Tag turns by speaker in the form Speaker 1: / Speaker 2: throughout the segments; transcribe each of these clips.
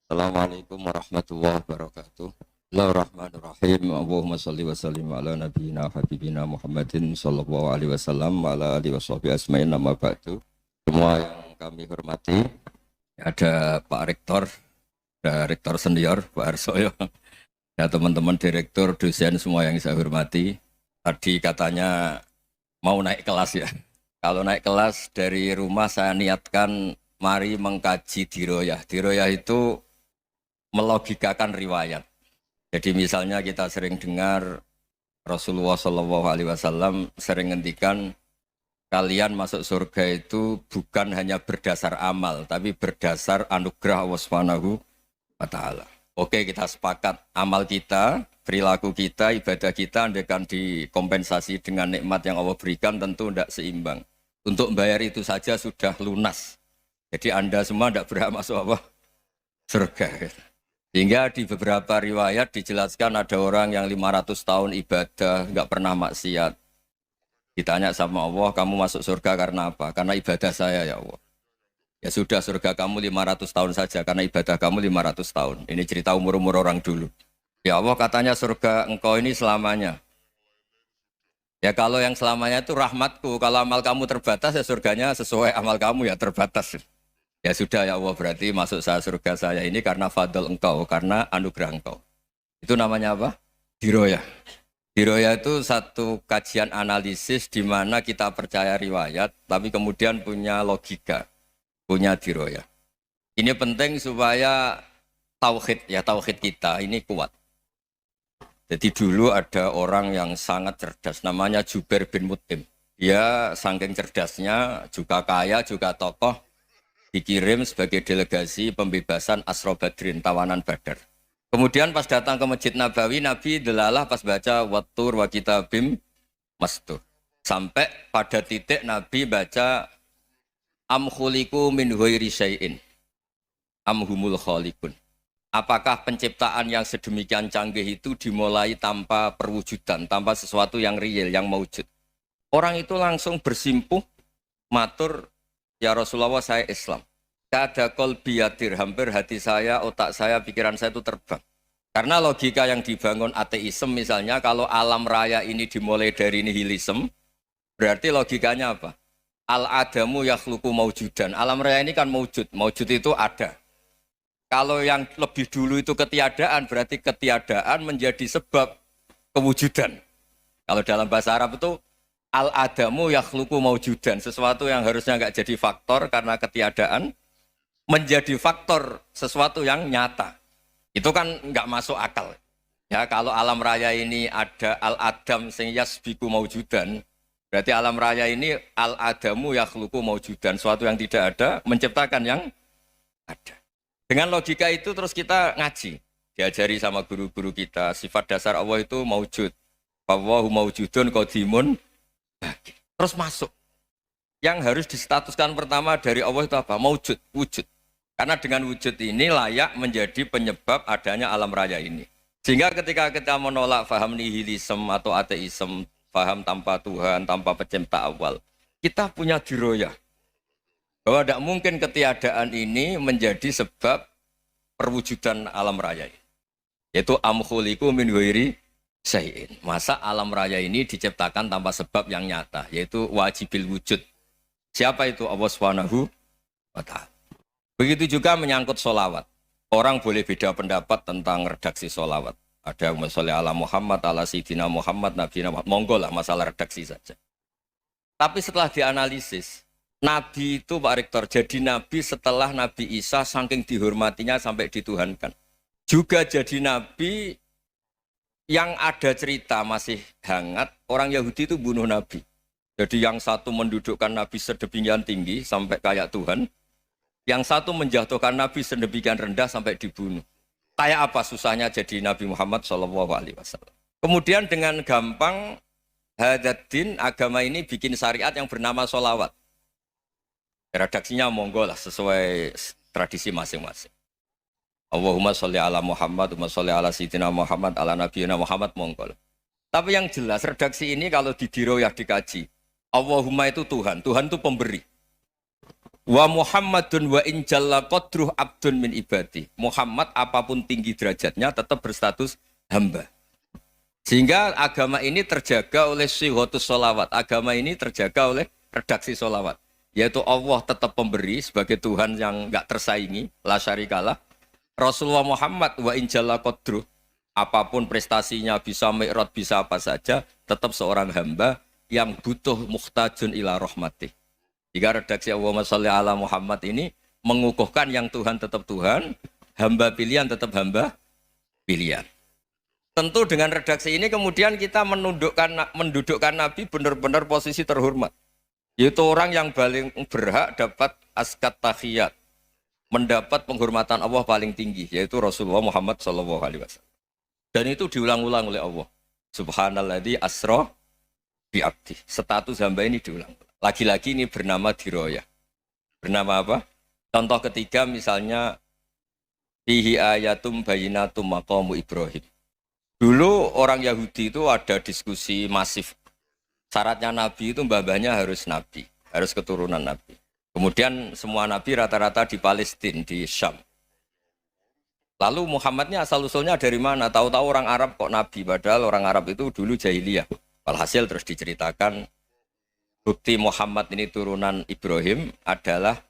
Speaker 1: Assalamualaikum warahmatullahi wabarakatuh. Bismillahirrahmanirrahim. Allahumma shalli wa sallim ala nabiyyina habibina Muhammadin sallallahu alaihi wasallam wa ala alihi washabihi asma'in amma ba'du. Semua yang kami hormati, ada Pak Rektor, ada Rektor Senior Pak Arsoyo, ya teman-teman direktur, dosen semua yang saya hormati. Tadi katanya mau naik kelas ya. Kalau naik kelas dari rumah saya niatkan mari mengkaji diroyah. Diroyah itu melogikakan riwayat. Jadi misalnya kita sering dengar Rasulullah Shallallahu Alaihi Wasallam sering ngendikan kalian masuk surga itu bukan hanya berdasar amal, tapi berdasar anugerah Allah Subhanahu wa Ta'ala. Oke, kita sepakat amal kita, perilaku kita, ibadah kita, andaikan dikompensasi dengan nikmat yang Allah berikan tentu tidak seimbang. Untuk membayar itu saja sudah lunas. Jadi Anda semua tidak berhak masuk apa? Surga. Sehingga di beberapa riwayat dijelaskan ada orang yang 500 tahun ibadah, nggak pernah maksiat. Ditanya sama Allah, kamu masuk surga karena apa? Karena ibadah saya ya Allah. Ya sudah, surga kamu 500 tahun saja, karena ibadah kamu 500 tahun. Ini cerita umur-umur orang dulu. Ya Allah, katanya surga engkau ini selamanya. Ya kalau yang selamanya itu rahmatku, kalau amal kamu terbatas ya surganya sesuai amal kamu ya terbatas. Ya sudah ya Allah, berarti masuk saya surga saya ini karena fadl engkau, karena anugerah engkau. Itu namanya apa? Diroyah. Diroyah itu satu kajian analisis di mana kita percaya riwayat, tapi kemudian punya logika, punya diroyah. Ini penting supaya tauhid kita ini kuat. Jadi dulu ada orang yang sangat cerdas, namanya Jubair bin Mut'im. Dia saking cerdasnya, juga kaya, juga tokoh, dikirim sebagai delegasi pembebasan Asra Badrin, tawanan Badar. Kemudian pas datang ke Masjid Nabawi, Nabi delalah pas baca Wattur wa kitabim mastur. Sampai pada titik Nabi baca Am khuliqu min ghairi syai'in am humul khaliqun. Apakah penciptaan yang sedemikian canggih itu dimulai tanpa perwujudan, tanpa sesuatu yang real, yang maujud. Orang itu langsung bersimpuh, matur, ya Rasulullah saya Islam. Kada qalbi yatir, hampir hati saya, otak saya, pikiran saya itu terbang. Karena logika yang dibangun ateisme misalnya, kalau alam raya ini dimulai dari nihilisme, berarti logikanya apa? Al-adamu yakhluqu maujudan. Alam raya ini kan maujud, maujud itu ada. Kalau yang lebih dulu itu ketiadaan, berarti ketiadaan menjadi sebab kewujudan. Kalau dalam bahasa Arab itu al-adamu yakhluqu maujudan, sesuatu yang harusnya nggak jadi faktor karena ketiadaan menjadi faktor sesuatu yang nyata. Itu kan nggak masuk akal. Ya, kalau alam raya ini ada al-adam sing yasbiku maujudan, berarti alam raya ini al-adamu yakhluqu maujudan, sesuatu yang tidak ada menciptakan yang ada. Dengan logika itu terus kita ngaji, diajari sama guru-guru kita, sifat dasar Allah itu maujud. Wallahu maujudun qadimun. Terus masuk. Yang harus distatuskan pertama dari Allah itu apa? Maujud, wujud. Karena dengan wujud ini layak menjadi penyebab adanya alam raya ini. Sehingga ketika kita menolak faham nihilisme atau ateisme, faham tanpa Tuhan, tanpa pencipta awal, kita punya diroyah. Bahwa tidak mungkin ketiadaan ini menjadi sebab perwujudan alam raya ini. Yaitu amkhuliku min ghairi syai'in. Masa alam raya ini diciptakan tanpa sebab yang nyata, yaitu wajibil wujud. Siapa itu? Allah Subhanahu wa Ta'ala. Begitu juga menyangkut sholawat. Orang boleh beda pendapat tentang redaksi sholawat. Ada sholli ala Muhammad, ala Sayyidina Muhammad, Nabi Muhammad. Monggo lah, masalah redaksi saja. Tapi setelah dianalisis, Nabi itu Pak Rektor, jadi Nabi setelah Nabi Isa saking dihormatinya sampai dituhankan. Juga jadi Nabi yang ada cerita masih hangat, orang Yahudi itu bunuh Nabi. Jadi yang satu mendudukkan Nabi sedemikian tinggi sampai kayak Tuhan, yang satu menjatuhkan Nabi sedemikian rendah sampai dibunuh. Kayak apa susahnya jadi Nabi Muhammad SAW. Kemudian dengan gampang, Hadaddin agama ini bikin syariat yang bernama sholawat. Redaksinya monggo lah sesuai tradisi masing-masing. Allahumma sholli ala Muhammad, Allahumma sholli ala Sayyidina Muhammad, ala Nabiyina Muhammad, monggo lah. Tapi yang jelas redaksi ini kalau di diroyah dikaji, Allahumma itu Tuhan, Tuhan itu pemberi. Wa Muhammadun wa in jalla qadruh abdun min ibadi. Muhammad apapun tinggi derajatnya tetap berstatus hamba. Sehingga agama ini terjaga oleh syihotus sholawat. Agama ini terjaga oleh redaksi sholawat. Yaitu Allah tetap pemberi sebagai Tuhan yang enggak tersaingi. La syarikalah. Rasulullah Muhammad wa in jalla qadruh. Apapun prestasinya bisa mi'rad, bisa apa saja. Tetap seorang hamba yang butuh muhtajun ila rahmatih. Jika redaksi Allahumma sholli ala Muhammad ini mengukuhkan yang Tuhan tetap Tuhan, hamba pilihan tetap hamba pilihan. Tentu dengan redaksi ini kemudian kita mendudukkan Nabi benar-benar posisi terhormat. Yaitu orang yang paling berhak dapat askat tahiyat, mendapat penghormatan Allah paling tinggi, yaitu Rasulullah Muhammad SAW. Dan itu diulang-ulang oleh Allah. Subhanalladzi asra bi'abdi. Status hamba ini diulang. Lagi-lagi ini bernama diroyah. Bernama apa? Contoh ketiga misalnya fihi ayatum bayinatum maqamu Ibrahim. Dulu orang Yahudi itu ada diskusi masif. Syaratnya Nabi itu mbah-mbahnya harus Nabi. Harus keturunan Nabi. Kemudian semua Nabi rata-rata di Palestina, di Syam. Lalu Muhammadnya asal-usulnya dari mana? Tahu-tahu orang Arab kok Nabi. Padahal orang Arab itu dulu jahiliyah. Walhasil terus diceritakan bukti Muhammad ini turunan Ibrahim adalah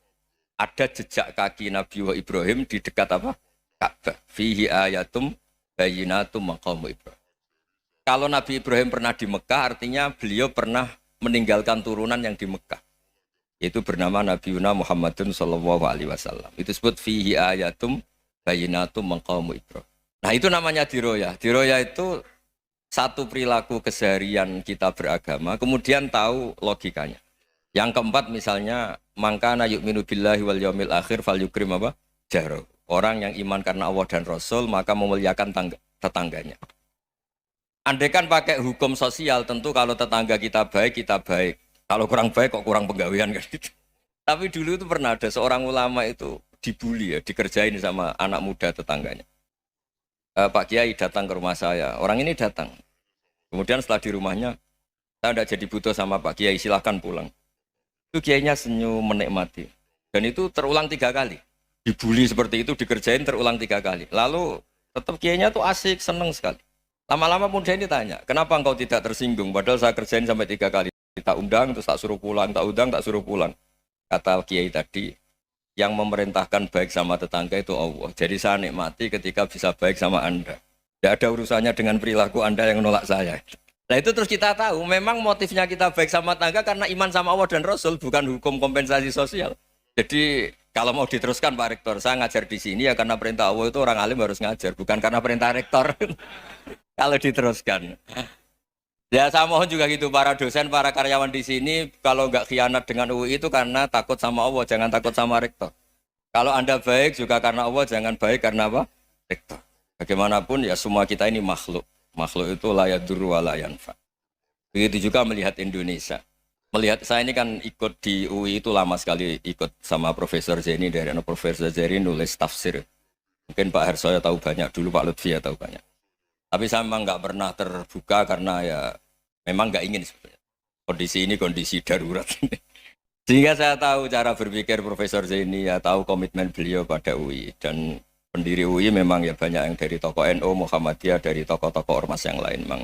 Speaker 1: ada jejak kaki Nabi Ibrahim di dekat apa? Ka'bah. Fihi ayatum bayinatum maqamu Ibrahim. Kalau Nabi Ibrahim pernah di Mekah, artinya beliau pernah meninggalkan turunan yang di Mekah. Yaitu bernama Nabi Muhammadun sallallahu alaihi wasallam. Itu disebut fihi ayatum bayinatum maqamu Ibrahim. Nah, itu namanya diroyah. Diroyah itu satu perilaku keseharian kita beragama, kemudian tahu logikanya. Yang keempat misalnya, mangkana yu'minu billahi wal yaumil akhir fal yukrim apa? Jaro. Orang yang iman karena Allah dan Rasul, maka memuliakan tetangganya. Andaikan pakai hukum sosial, tentu kalau tetangga kita baik, kita baik. Kalau kurang baik, kok kurang penggawean kan gitu. Tapi dulu itu pernah ada seorang ulama itu dibully ya, dikerjain sama anak muda tetangganya. Pak Kiai datang ke rumah saya, orang ini datang. Kemudian setelah di rumahnya, saya tidak jadi butuh sama Pak Kiai, silahkan pulang. Itu Kiainya senyum menikmati. Dan itu terulang 3 kali. Dibully seperti itu, dikerjain terulang 3 kali. Lalu tetap Kiainya tuh asik, seneng sekali. Lama-lama pun dia ini tanya, kenapa engkau tidak tersinggung? Padahal saya kerjain sampai 3 kali. Tak undang, terus tak suruh pulang, tak undang, tak suruh pulang. Kata Kiai tadi, yang memerintahkan baik sama tetangga itu Allah. Jadi saya nikmati ketika bisa baik sama Anda. Tidak ada urusannya dengan perilaku Anda yang menolak saya. Nah itu terus kita tahu, memang motifnya kita baik sama tetangga karena iman sama Allah dan Rasul, bukan hukum kompensasi sosial. Jadi kalau mau diteruskan Pak Rektor, saya ngajar di sini ya karena perintah Allah itu orang alim harus ngajar, bukan karena perintah Rektor. Kalau diteruskan. Ya saya mohon juga gitu para dosen, para karyawan di sini, kalau nggak khianat dengan UI itu karena takut sama Allah, jangan takut sama Rektor. Kalau Anda baik juga karena Allah, jangan baik karena apa? Rektor. Bagaimanapun ya semua kita ini makhluk. Makhluk itu la yadurru wa la yanfa. Begitu juga melihat Indonesia. Melihat saya ini kan ikut di UI itu lama sekali, ikut sama Profesor Zeni, dari Profesor Zeni nulis tafsir. Mungkin Pak Harsoyo tahu banyak, dulu Pak Lutfi ya tahu banyak. Tapi saya memang nggak pernah terbuka karena ya memang nggak ingin sebenarnya. Kondisi ini kondisi darurat. Sehingga saya tahu cara berpikir Profesor Zeni, ya tahu komitmen beliau pada UI. Dan pendiri UI memang ya banyak yang dari tokoh NU, Muhammadiyah, dari tokoh-tokoh ormas yang lain memang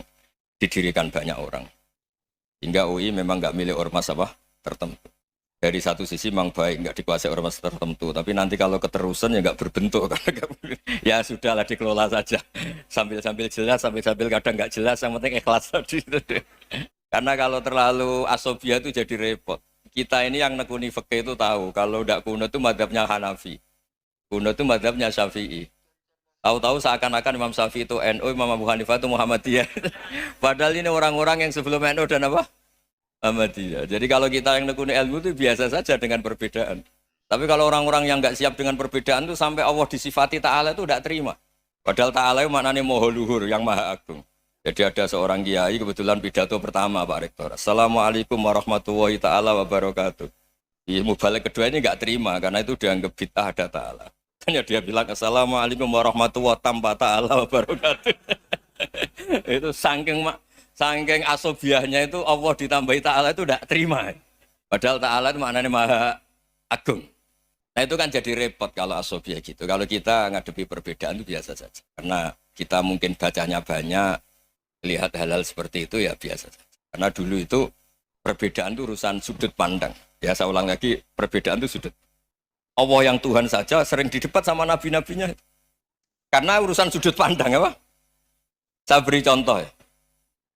Speaker 1: didirikan banyak orang. Hingga UI memang nggak milik ormas apa tertentu. Dari satu sisi memang baik, nggak dikuasai ormas tertentu. Tapi nanti kalau keterusan ya nggak berbentuk. Ya sudahlah dikelola saja. Sambil-sambil jelas, sambil-sambil kadang nggak jelas, yang penting ikhlas tadi. Karena kalau terlalu asobia itu jadi repot. Kita ini yang nekuni fikih itu tahu, kalau nggak kuno itu madhabnya Hanafi. Kuno itu madhabnya Syafi'i. Tahu-tahu seakan-akan Imam Syafi'i itu NU, Imam Abu Hanifah itu Muhammadiyah. Padahal ini orang-orang yang sebelum NU dan apa? Muhammadiyah. Jadi kalau kita yang nekuni ilmu itu biasa saja dengan perbedaan. Tapi kalau orang-orang yang nggak siap dengan perbedaan itu sampai Allah disifati Ta'ala itu tidak terima. Padahal Ta'ala itu maknanya Maha Luhur, yang Maha Agung. Jadi ada seorang kiai kebetulan pidato pertama Pak Rektor. Assalamualaikum warahmatullahi ta'ala wabarakatuh. Di mubalik kedua ini nggak terima karena itu dianggap bid'ah ada Ta'ala. Hanya dia bilang Assalamualaikum warahmatullahi ta'ala wabarakatuh. Itu saking asobiahnya itu Allah ditambahi Ta'ala itu tidak terima. Padahal Ta'ala itu maknanya Maha agung. Nah itu kan jadi repot kalau asobia gitu. Kalau kita ngadepi perbedaan itu biasa saja. Karena kita mungkin bacanya banyak, lihat hal-hal seperti itu ya biasa saja. Karena dulu itu perbedaan itu urusan sudut pandang. Ya saya ulang lagi, perbedaan itu sudut. Allah yang Tuhan saja sering didebat sama nabi-nabinya. Karena urusan sudut pandang apa? Saya beri contoh ya.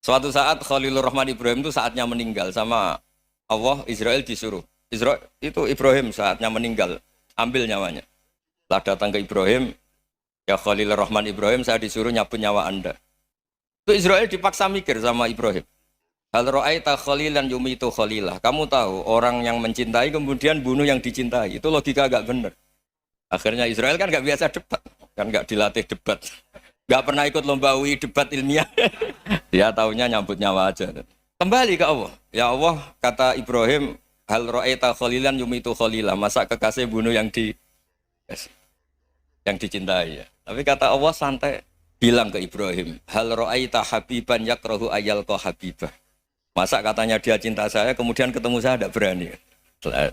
Speaker 1: Suatu saat Khalilur Rahman Ibrahim itu saatnya meninggal sama Allah, Israel disuruh. Israel itu Ibrahim saatnya meninggal, ambil nyawanya. Setelah datang ke Ibrahim, ya Khalilur Rahman Ibrahim, saya disuruh nyabut nyawa Anda. Itu Israel dipaksa mikir sama Ibrahim. Hal ra'aita khalilan yumitu khalilah. Kamu tahu orang yang mencintai kemudian bunuh yang dicintai. Itu logika agak benar. Akhirnya Israel kan nggak biasa debat, kan nggak dilatih debat, nggak pernah ikut lomba UI debat ilmiah. Dia taunya nyambut nyawa aja. Kembali ke Allah. Ya Allah, kata Ibrahim, hal ra'aita khalilan yumitu khalilah. Masa kekasih bunuh yang dicintai ya. Tapi kata Allah santai, bilang ke Ibrahim, hal ra'aita habiban yakrahu ayyalqa habibah. Masa katanya dia cinta saya, kemudian ketemu saya tidak berani.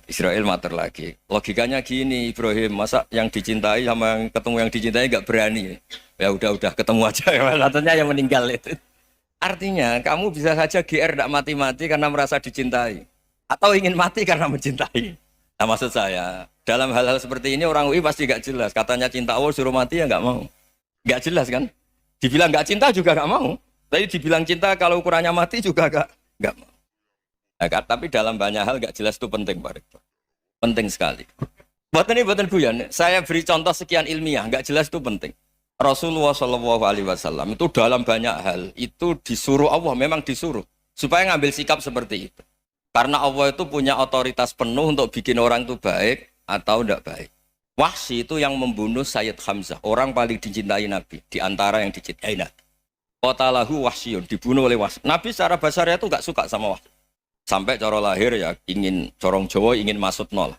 Speaker 1: Israel mater lagi. Logikanya gini Ibrahim, masa yang dicintai sama yang ketemu yang dicintai nggak berani. Ya udah ketemu aja. Katanya yang meninggal itu. Artinya kamu bisa saja GR tidak mati-mati karena merasa dicintai. Atau ingin mati karena mencintai. Nah maksud saya, dalam hal-hal seperti ini orang UI pasti nggak jelas. Katanya cinta Allah suruh mati ya nggak mau. Nggak jelas kan? Dibilang nggak cinta juga nggak mau. Tapi dibilang cinta kalau ukurannya mati juga nggak mau. Nah, tapi dalam banyak hal nggak jelas itu penting Pak Rektor. Penting sekali. Buatan Buyan, saya beri contoh sekian ilmiah, nggak jelas itu penting. Rasulullah SAW itu dalam banyak hal itu disuruh Allah, memang disuruh supaya ngambil sikap seperti itu. Karena Allah itu punya otoritas penuh untuk bikin orang itu baik atau tidak baik. Wahsy itu yang membunuh Sayyid Hamzah, orang paling dicintai Nabi, di antara yang dicintai Nabi. Qatalahu Wahsyun, dibunuh oleh Wahsy. Nabi secara basarnya itu nggak suka sama Wahsy. Sampai cara lahir ya ingin corong Jawa ingin masuk nol.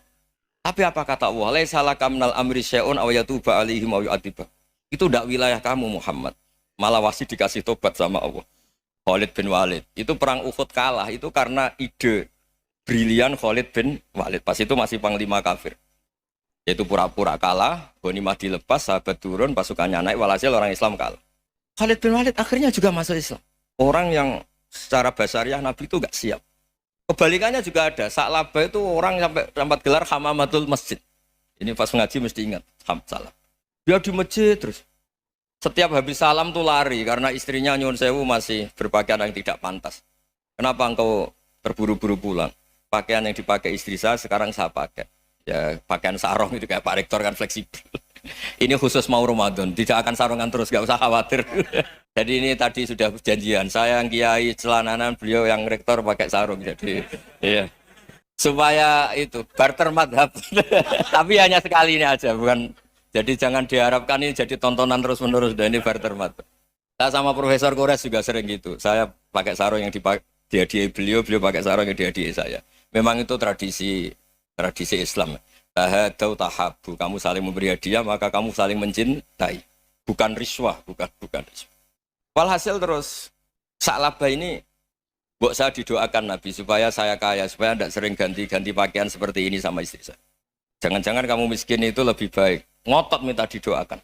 Speaker 1: Tapi apa kata Allah? Laisa laka minal amri syai'un aw yatuba alaihim aw yu'adziba. Itu tidak wilayah kamu Muhammad. Malah Wahsy dikasih tobat sama Allah. Khalid bin Walid. Itu perang Uhud kalah itu karena ide brilian Khalid bin Walid. Pas itu masih panglima kafir. Yaitu pura-pura kalah, ghanimah dilepas, sahabat turun, pasukannya naik, walhasil orang Islam kalah. Khalid bin Walid akhirnya juga masuk Islam. Orang yang secara basariah Nabi itu enggak siap. Kebalikannya juga ada. Sa'labah itu orang sampai gelar hamamatul masjid. Ini pas ngaji mesti ingat. Salam. Dia di masjid terus. Setiap habis salam tuh lari. Karena istrinya nyuwun sewu masih berpakaian yang tidak pantas. Kenapa engkau terburu-buru pulang? Pakaian yang dipakai istri saya sekarang saya pakai. Ya pakaian sarung itu kayak Pak Rektor kan fleksibel. Ini khusus mau Ramadan. Tidak akan sarungan terus. Gak usah khawatir. Jadi ini tadi sudah perjanjian. Saya yang kiai celananan, beliau yang rektor pakai sarung. Jadi iya. Supaya itu barter madhab. Tapi hanya sekali ini aja, bukan. Jadi jangan diharapkan ini jadi tontonan terus-menerus. Dan ini barter madhab. Saya sama Profesor Kores juga sering gitu. Saya pakai sarung yang dihadiahi beliau pakai sarung yang dihadiahi saya. Memang itu tradisi Islam. Tahadau tahabu. Kamu saling memberi hadiah, maka kamu saling mencintai. Bukan riswah, bukan riswah. Walhasil terus Sa'labah ini mbok saya didoakan Nabi supaya saya kaya, supaya tidak sering ganti-ganti pakaian seperti ini sama istri saya. Jangan-jangan kamu miskin itu lebih baik. Ngotot minta didoakan.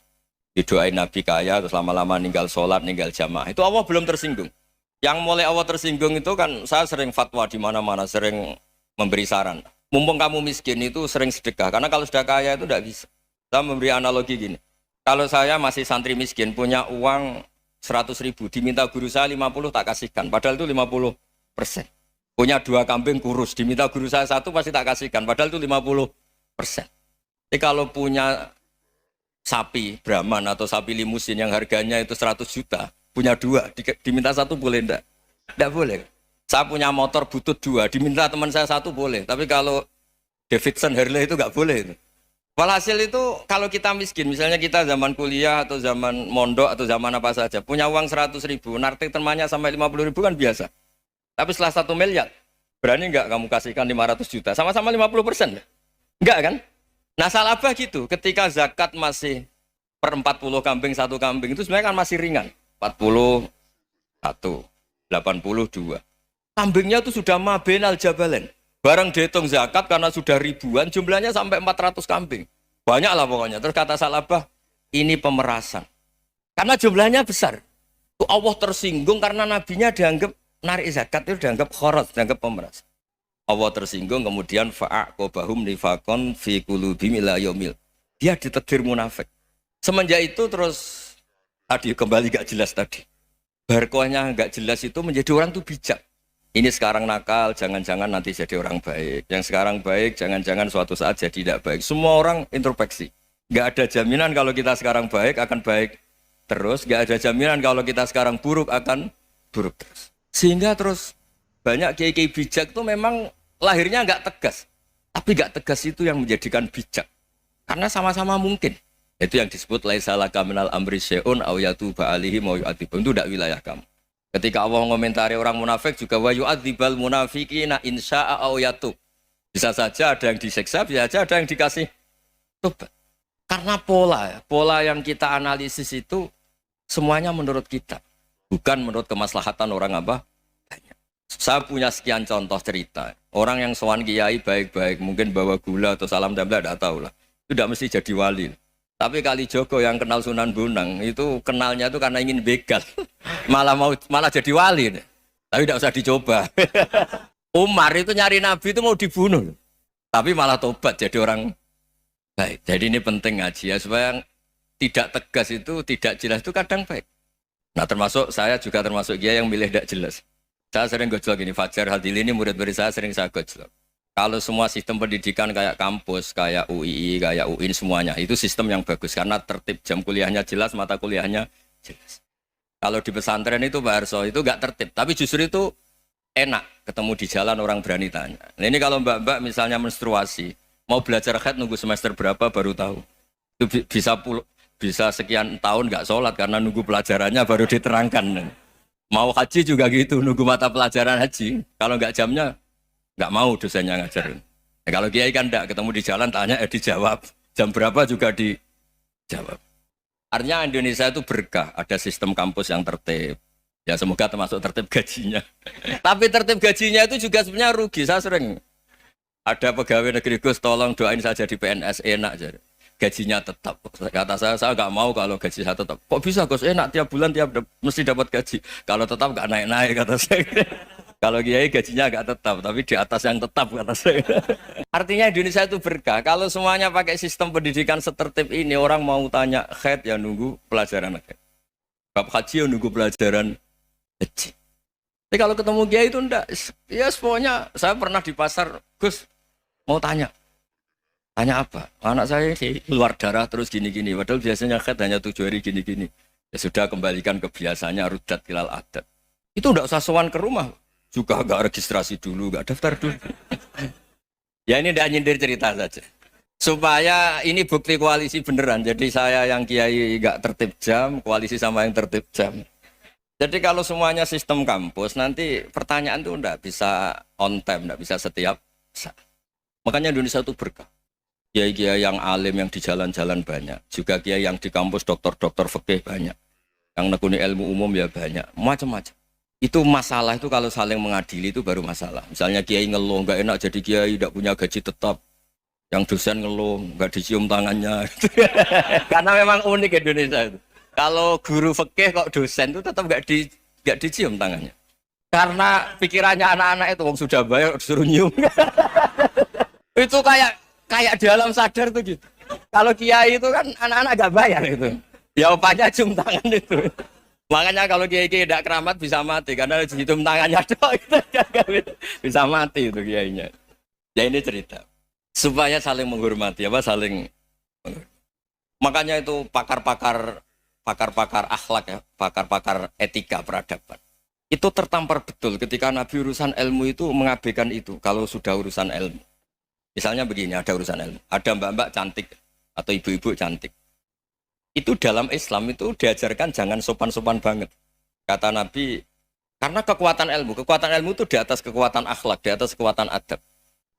Speaker 1: Didoain Nabi kaya terus lama-lama ninggal sholat, ninggal jamaah. Itu Allah belum tersinggung. Yang mulai Allah tersinggung itu kan saya sering fatwa di mana-mana, sering memberi saran. Mumpung kamu miskin itu sering sedekah. Karena kalau sudah kaya itu tidak bisa. Saya memberi analogi gini. Kalau saya masih santri miskin, punya uang 100.000, diminta guru saya 50 tak kasihkan, padahal itu 50%. Punya 2 kambing kurus, diminta guru saya 1 pasti tak kasihkan, padahal itu 50%. Jadi kalau punya sapi Brahman atau sapi limusin yang harganya itu 100 juta, punya 2, diminta 1 boleh enggak? Enggak boleh. Saya punya motor butut 2, diminta teman saya 1 boleh, tapi kalau Davidson Harley itu enggak boleh itu. Walhasil itu kalau kita miskin, misalnya kita zaman kuliah atau zaman mondok atau zaman apa saja, punya uang 100.000, nartik temannya sampai 50.000 kan biasa. Tapi setelah 1 miliar, berani nggak kamu kasihkan 500 juta? Sama-sama 50%? Enggak kan? Nah Sa'labah gitu, ketika zakat masih per 40 kambing 1 kambing, itu sebenarnya kan masih ringan. 41, 82. Kambingnya itu sudah mabenal jabalen. Bareng dihitung zakat karena sudah ribuan, jumlahnya sampai 400 kambing. Banyak lah pokoknya. Terus kata Salabah, ini pemerasan. Karena jumlahnya besar. Tuh Allah tersinggung karena nabinya dianggap narik zakat itu dianggap khorot, dianggap pemeras. Allah tersinggung kemudian fa'aqobahum nifakon fi qulubihim ila yaumil. Dia ditetir munafik. Semenjak itu terus tadi kembali gak jelas tadi. Barkohnya gak jelas itu menjadi orang tuh bijak. Ini sekarang nakal, jangan-jangan nanti jadi orang baik. Yang sekarang baik, jangan-jangan suatu saat jadi tidak baik. Semua orang introspeksi. Gak ada jaminan kalau kita sekarang baik akan baik terus. Gak ada jaminan kalau kita sekarang buruk akan buruk terus. Sehingga terus banyak kiai-kiai bijak itu memang lahirnya nggak tegas. Tapi nggak tegas itu yang menjadikan bijak. Karena sama-sama mungkin. Itu yang disebut laisa laka minal amri syai'un aw yatuba alaihim wa yu'adzibum. Itu tidak wilayah kamu. Ketika Allah mengomentari orang munafik juga wa yu'adzibal munafiqina insya'a aw yatub. Bisa saja ada yang disiksa, bisa saja ada yang dikasih tobat. Karena pola yang kita analisis itu semuanya menurut kita. Bukan menurut kemaslahatan orang apa? Banyak. Saya punya sekian contoh cerita. Orang yang sowan kiai baik-baik, mungkin bawa gula atau salam tempel, tidak tahu lah. Itu tidak mesti jadi wali. Tapi Kali Jogo yang kenal Sunan Bonang, itu kenalnya itu karena ingin begal. malah jadi wali. Tapi tidak usah dicoba. Umar itu nyari Nabi itu mau dibunuh. Tapi malah tobat jadi orang baik. Jadi ini penting ngaji ya, supaya tidak tegas itu, tidak jelas itu kadang baik. Nah termasuk saya juga termasuk dia yang milih tidak jelas. Saya sering gojlok ini, Fajar Hadili ini murid-murid saya sering saya gojlok. Kalau semua sistem pendidikan kayak kampus, kayak UII, kayak UIN semuanya, itu sistem yang bagus. Karena tertib jam kuliahnya jelas, mata kuliahnya jelas. Kalau di pesantren itu Pak Arso, itu nggak tertib. Tapi justru itu enak, ketemu di jalan orang berani tanya. Nah ini kalau mbak-mbak misalnya menstruasi, mau belajar haid nunggu semester berapa baru tahu. Itu bisa sekian tahun nggak sholat karena nunggu pelajarannya baru diterangkan. Mau haji juga gitu, nunggu mata pelajaran haji. Kalau nggak jamnya, nggak mau dosennya ngajarin. Ya, kalau kiai kan nggak, ketemu di jalan tanya, dijawab. Jam berapa juga dijawab. Artinya Indonesia itu berkah, ada sistem kampus yang tertib. Ya semoga termasuk tertib gajinya. Tapi tertib gajinya itu juga sebenarnya rugi. Saya sering ada pegawai negeri Gus, tolong doain saja di PNS enak jadi. Gajinya tetap. Kata saya nggak mau kalau gaji saya tetap. Kok bisa Gus enak tiap bulan mesti dapat gaji. Kalau tetap nggak naik-naik kata saya. Kalau kiai gajinya nggak tetap, tapi di atas yang tetap kata saya. Artinya Indonesia itu berkah. Kalau semuanya pakai sistem pendidikan setertib ini, orang mau tanya haid ya nunggu pelajaran haid. Bab haji ya nunggu pelajaran haji. Tapi kalau ketemu kiai itu enggak. Ya pokoknya saya pernah di pasar, Gus mau tanya. Tanya apa? Anak saya keluar darah terus gini-gini. Padahal biasanya haid hanya 7 hari gini-gini. Ya sudah kembalikan ke biasanya, rudat ilal adat. Itu enggak usah sowan ke rumah. Juga enggak registrasi dulu, enggak daftar dulu. Ya ini enggak nyindir cerita saja. Supaya ini bukti koalisi beneran. Jadi saya yang kiai enggak tertib jam, koalisi sama yang tertib jam. Jadi kalau semuanya sistem kampus, nanti pertanyaan itu enggak bisa on time, enggak bisa setiap saat. Makanya Indonesia itu berkah. Kiai-kiai yang alim yang di jalan-jalan banyak. Juga kiai yang di kampus dokter-dokter fikih banyak. Yang nekuni ilmu umum ya banyak. Macam-macam. Itu masalah itu kalau saling mengadili itu baru masalah. Misalnya kiai ngeluh, nggak enak jadi kiai, tidak punya gaji tetap. Yang dosen ngeluh, nggak dicium tangannya. Karena memang unik Indonesia itu. Kalau guru fikih kok dosen itu tetap nggak dicium tangannya. Karena pikirannya anak-anak itu, wong sudah bayar disuruh nyium. Itu kayak di alam sadar tuh gitu. Kalau kiai itu kan anak-anak gak bayar itu. Ya upahnya cium tangan itu. Makanya kalau kiai tidak keramat bisa mati karena cium tangannya doang gitu. Bisa mati itu kiainya. Ya ini cerita. Supaya saling menghormati saling. Makanya itu pakar-pakar akhlak ya, pakar-pakar etika peradaban. Itu tertampar betul ketika Nabi urusan ilmu itu mengabaikan itu kalau sudah urusan ilmu. Misalnya begini, ada urusan ilmu, ada mbak-mbak cantik atau ibu-ibu cantik. Itu dalam Islam itu diajarkan jangan sopan-sopan banget. Kata Nabi, karena kekuatan ilmu itu di atas kekuatan akhlak, di atas kekuatan adab.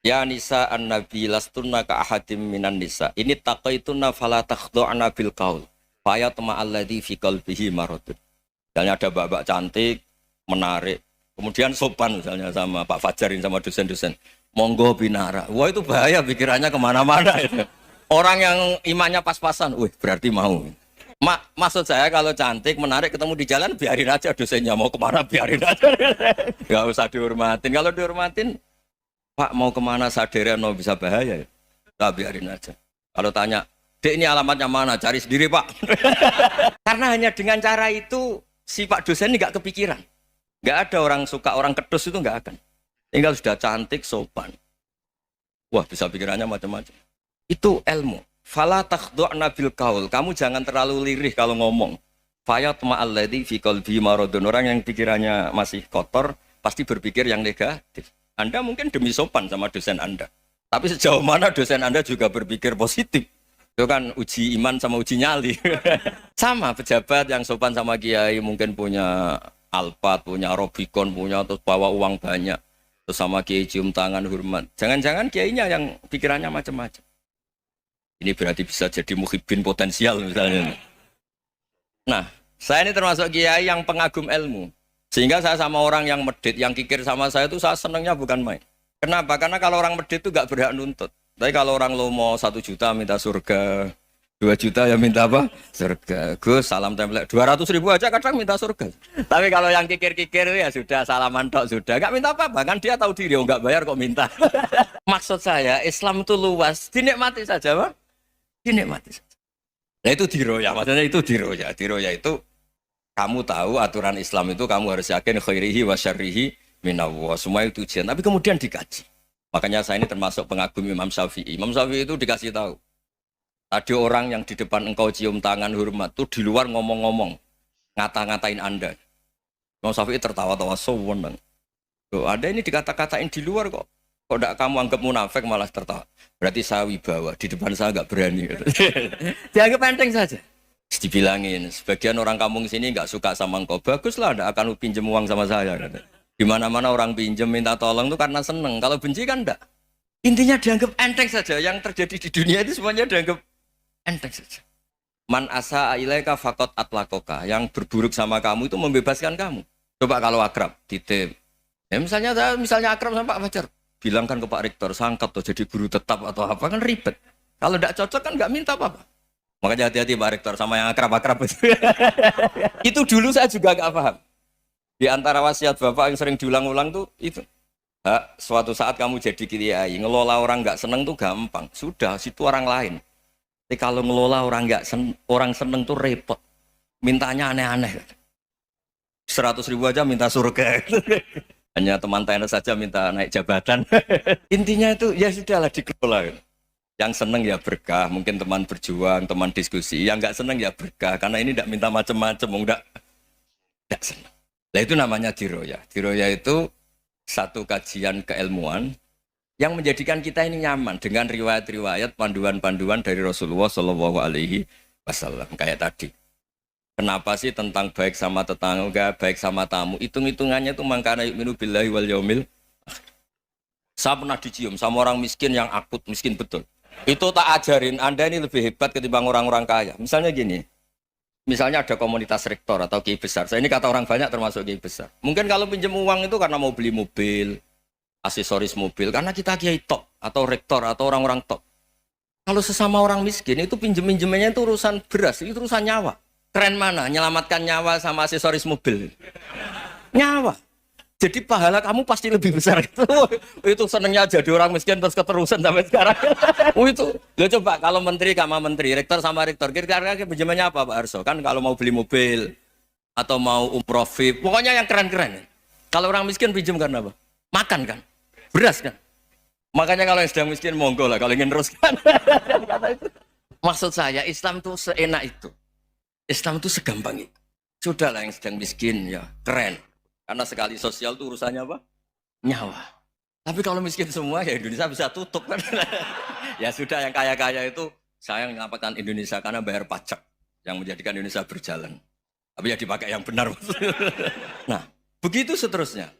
Speaker 1: Ya nisa an-nabi lastunna ka ahadim minan nisa. Ini taqaituna fala takhdu'na bil qaul. Fa yatma alladzi fi qalbihi maradun. Misalnya ada mbak-mbak cantik, menarik, Kemudian sopan misalnya sama Pak Fajarin sama dosen-dosen. Monggo binara. Wah itu bahaya pikirannya kemana-mana itu. Orang yang imannya pas-pasan, wih berarti mau. Maksud saya kalau cantik, menarik ketemu di jalan, biarin aja dosennya mau kemana biarin aja. Gak usah dihormatin. Kalau dihormatin, Pak mau kemana sadarian no bisa bahaya ya. Nah, biarin aja. Kalau tanya, Dek ini alamatnya mana? Cari sendiri Pak. Karena hanya dengan cara itu si Pak dosen ini gak kepikiran. Nggak ada orang suka orang kedus itu nggak akan. Tinggal sudah cantik, sopan. Wah bisa pikirannya macam-macam. Itu ilmu. Fala takhdu'na bil qaul. Kamu jangan terlalu lirih kalau ngomong. Fayatma alladzi fi qalbi maradun. Orang yang pikirannya masih kotor pasti berpikir yang negatif. Anda mungkin demi sopan sama dosen Anda. Tapi sejauh mana dosen Anda juga berpikir positif. Itu kan uji iman sama uji nyali. Sama pejabat yang sopan sama kiai mungkin punya Alphard, punya Robicon, punya terus bawa uang banyak. Terus sama kiai cium tangan hormat. Jangan-jangan kiainya yang pikirannya macam-macam. Ini berarti bisa jadi muhibbin potensial misalnya. Nah, saya ini termasuk kiai yang pengagum ilmu. Sehingga saya sama orang yang medit, yang kikir sama saya itu saya senangnya bukan main. Kenapa? Karena kalau orang medit itu gak berhak nuntut. Tapi kalau orang lomo 1 juta minta surga, 2 juta ya minta apa? Surga. Gus salam template 200.000 aja kadang minta surga. Tapi kalau yang kikir-kikir ya sudah salaman tok sudah. Gak minta apa-apa kan dia tahu diri, gak bayar kok minta. Maksud saya Islam itu luas, dinikmati saja Pak. Dinikmati saja. Nah itu diroya, maksudnya itu diroya. Diroya itu kamu tahu aturan Islam itu kamu harus yakin khairihi wa syarrihi minallah. Semua itu ujian, tapi kemudian dikaji. Makanya saya ini termasuk pengagum Imam Syafi'i. Imam Syafi'i itu dikasih tahu. Tadi orang yang di depan engkau cium tangan hormat tuh di luar ngomong-ngomong, ngata-ngatain Anda. Imam Syafi'i tertawa-tawa sowan. Loh, Anda ini dikata-katain di luar kok. Kok tidak kamu anggap munafik malah tertawa. Berarti saya wibawa, di depan saya nggak berani. Dianggap enteng saja. Dibilangin, sebagian orang kampung sini nggak suka sama engkau. Baguslah, tidak akan pinjam uang sama saya. Di mana-mana orang pinjam minta tolong itu karena seneng. Kalau benci kan enggak. Intinya dianggap enteng saja. Yang terjadi di dunia itu semuanya dianggap enteng saja. Man asa ilaika faqat atlakoka. Yang berburuk sama kamu itu membebaskan kamu. Coba kalau akrab, titip. Ya misalnya akrab sama Pak Fajar. Bilangkan ke Pak Rektor, sangkat tuh jadi guru tetap atau apa kan ribet. Kalau tidak cocok kan nggak minta apa-apa. Makanya hati-hati Pak Rektor sama yang akrab-akrab itu. Itu dulu saya juga nggak paham. Di antara wasiat Bapak yang sering diulang-ulang tuh itu. Suatu saat kamu jadi kiai, ngelola orang nggak seneng tuh gampang. Sudah, situ orang lain. Tapi kalau ngelola orang nggak orang seneng tuh repot. Mintanya aneh-aneh. 100.000 aja minta surga. Hanya teman tenis saja minta naik jabatan. Intinya itu ya sudahlah dikelola. Yang seneng ya berkah, mungkin teman berjuang, teman diskusi. Yang nggak seneng ya berkah, karena ini tidak minta macam-macam, nggak seneng. Nah itu namanya diroya. Diroya itu satu kajian keilmuan yang menjadikan kita ini nyaman dengan riwayat-riwayat panduan-panduan dari Rasulullah Shallallahu Alaihi Wasallam kayak tadi. Kenapa sih tentang baik sama tetangga, baik sama tamu? Hitung-hitungannya itu mangkana yu'minu billahi wal yaumil. Saya pernah dicium sama orang miskin yang akut miskin betul. Itu tak ajarin Anda ini lebih hebat ketimbang orang-orang kaya. Misalnya gini. Misalnya ada komunitas rektor atau kiai besar. Saya ini kata orang banyak termasuk kiai besar. Mungkin kalau pinjam uang itu karena mau beli mobil, aksesoris mobil, karena kita kiai top atau rektor atau orang-orang top. Kalau sesama orang miskin itu pinjem-pinjemannya itu urusan beras, itu urusan nyawa. Keren mana? Menyelamatkan nyawa sama aksesoris mobil. Nyawa. Jadi pahala kamu pasti lebih besar. Itu senengnya jadi orang miskin terus keterusan sampai sekarang. Itu. Lo coba kalau menteri sama menteri, rektor sama rektor, kira-kira pinjamannya apa Pak Arso? Kan kalau mau beli mobil atau mau umroh VIP, pokoknya yang keren-keren. Kalau orang miskin pinjam karena apa? Makan kan? Beras kan? Makanya kalau yang sedang miskin monggo lah kalau ingin teruskan. Maksud saya Islam itu seenak itu. Islam itu segampang itu. Sudahlah yang sedang miskin ya keren. Karena sekali sosial itu urusannya apa? Nyawa. Tapi kalau miskin semua ya Indonesia bisa tutup kan. Ya sudah yang kaya-kaya itu saya menyelamatkan Indonesia karena bayar pajak yang menjadikan Indonesia berjalan. Tapi ya dipakai yang benar. Nah begitu seterusnya.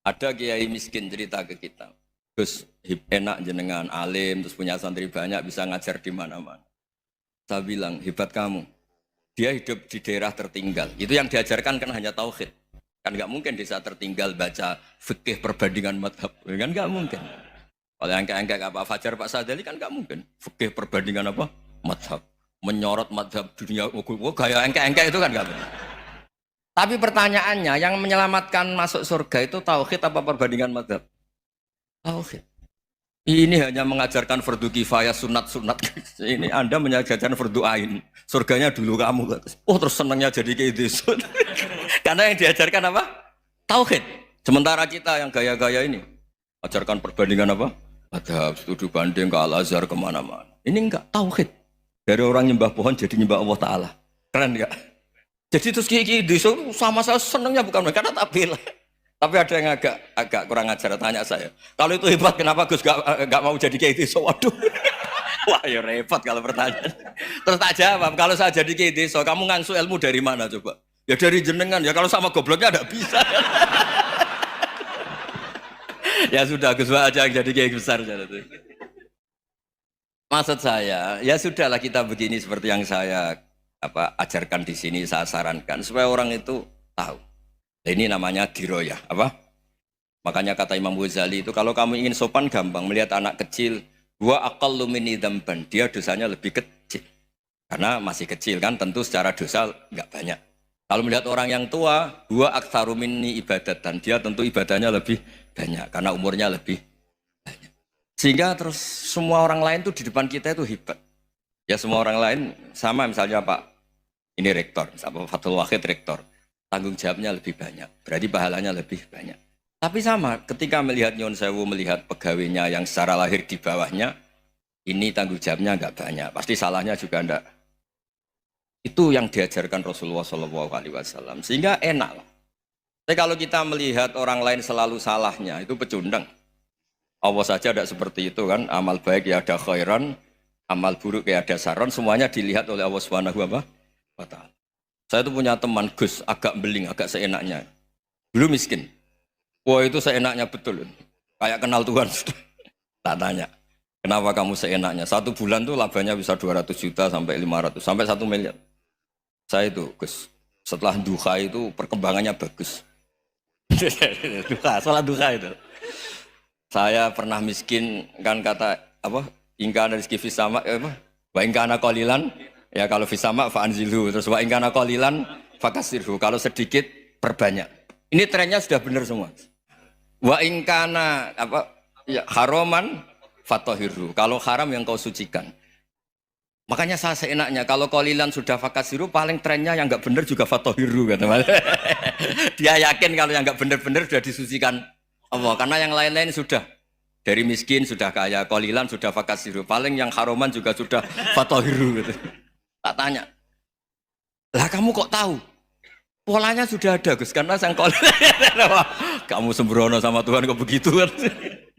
Speaker 1: Ada kiai miskin cerita ke kita. Terus enak jenengan alim terus punya santri banyak bisa ngajar di mana-mana. Saya bilang hebat kamu. Dia hidup di daerah tertinggal. Itu yang diajarkan kan hanya tauhid. Kan nggak mungkin desa tertinggal baca fikih perbandingan madhab, kan nggak mungkin. Kalau angka-angka Pak Fajar, Pak Sadali kan nggak mungkin. Fikih perbandingan apa? Madhab. Menyorot madhab dunia, gaya angka-angka itu kan nggak mungkin. Tapi pertanyaannya, yang menyelamatkan masuk surga itu tauhid apa perbandingan madhab? Tauhid. Ini hanya mengajarkan fardu kifayah, sunat-sunat. Ini Anda mengajarkan fardu ain. Surganya dulu kamu. Oh terus senangnya jadi kayak gitu. Karena yang diajarkan apa? Tauhid. Sementara kita yang gaya-gaya ini ajarkan perbandingan apa? Madhab, studi banding ke Al-Azhar kemana-mana. Ini enggak tauhid. Dari orang nyembah pohon jadi nyembah Allah Ta'ala. Keren enggak? Jadi terus kayak gitu sama saya senangnya bukan karena tak bela. Tapi ada yang agak kurang ajar, tanya saya. Kalau itu hebat, kenapa Gus gak mau jadi kayak gitu? Waduh. Wah ya repot kalau pertanyaan. Terus tak jawab, kalau saya jadi kayak gitu, kamu ngangsu ilmu dari mana coba? Ya dari jenengan, ya kalau sama gobloknya tidak bisa. Ya sudah, Gus aja yang jadi kayak besar. Maksud saya, ya sudahlah kita begini seperti yang saya ajarkan di sini, saya sarankan. Supaya orang itu tahu. Ini namanya diroyah, apa? Makanya kata Imam Ghazali itu kalau kamu ingin sopan gampang melihat anak kecil, wa aqallu minni dzamban, dia dosanya lebih kecil. Karena masih kecil kan, tentu secara dosa enggak banyak. Kalau melihat orang yang tua, wa aktsaru minni ibadatan, dia tentu ibadahnya lebih banyak karena umurnya lebih banyak. Sehingga terus semua orang lain tuh di depan kita itu hebat. Ya semua orang lain sama misalnya Pak ini rektor, Pak Fathul Wahid rektor. Tanggung jawabnya lebih banyak, berarti pahalanya lebih banyak. Tapi sama, ketika melihat Nyon Sewu, melihat pegawainya yang secara lahir di bawahnya, ini tanggung jawabnya enggak banyak, pasti salahnya juga enggak. Itu yang diajarkan Rasulullah SAW, sehingga enak. Tapi kalau kita melihat orang lain selalu salahnya, itu pecundang. Allah saja tidak seperti itu kan, amal baik ya ada khairan, amal buruk ya ada saron, semuanya dilihat oleh Allah Subhanahu wa Ta'ala. Saya tuh punya teman Gus, agak beling, agak seenaknya. Dulu miskin. Wah itu seenaknya betul. Kayak kenal Tuhan. Tak tanya, kenapa kamu seenaknya? 1 bulan tuh labanya bisa 200 juta sampai 500, sampai 1 miliar. Saya itu Gus, setelah duha itu perkembangannya bagus. Sholat duha itu. Saya pernah miskin, kan kata, ingka dari rezeki fisama, wa ingka anak kolilan, ya kalau fisama fa'anzilhu, terus wa ingkana qalilan fakasirhu, kalau sedikit perbanyak. Ini trennya sudah benar semua. Wa ingkana haroman fatohirhu, kalau haram yang kau sucikan. Makanya saya seenaknya, kalau qalilan sudah fakasirhu, paling trennya yang enggak benar juga fatohirhu kata. Dia yakin kalau yang enggak benar-benar sudah disucikan Allah, karena yang lain-lain sudah dari miskin sudah kaya, qalilan sudah fakasirhu, paling yang haroman juga sudah fatohirhu gitu. Tak tanya, lah kamu kok tahu? Polanya sudah ada Gus, karena sang kol. Kamu sembrono sama Tuhan kok begitu kan?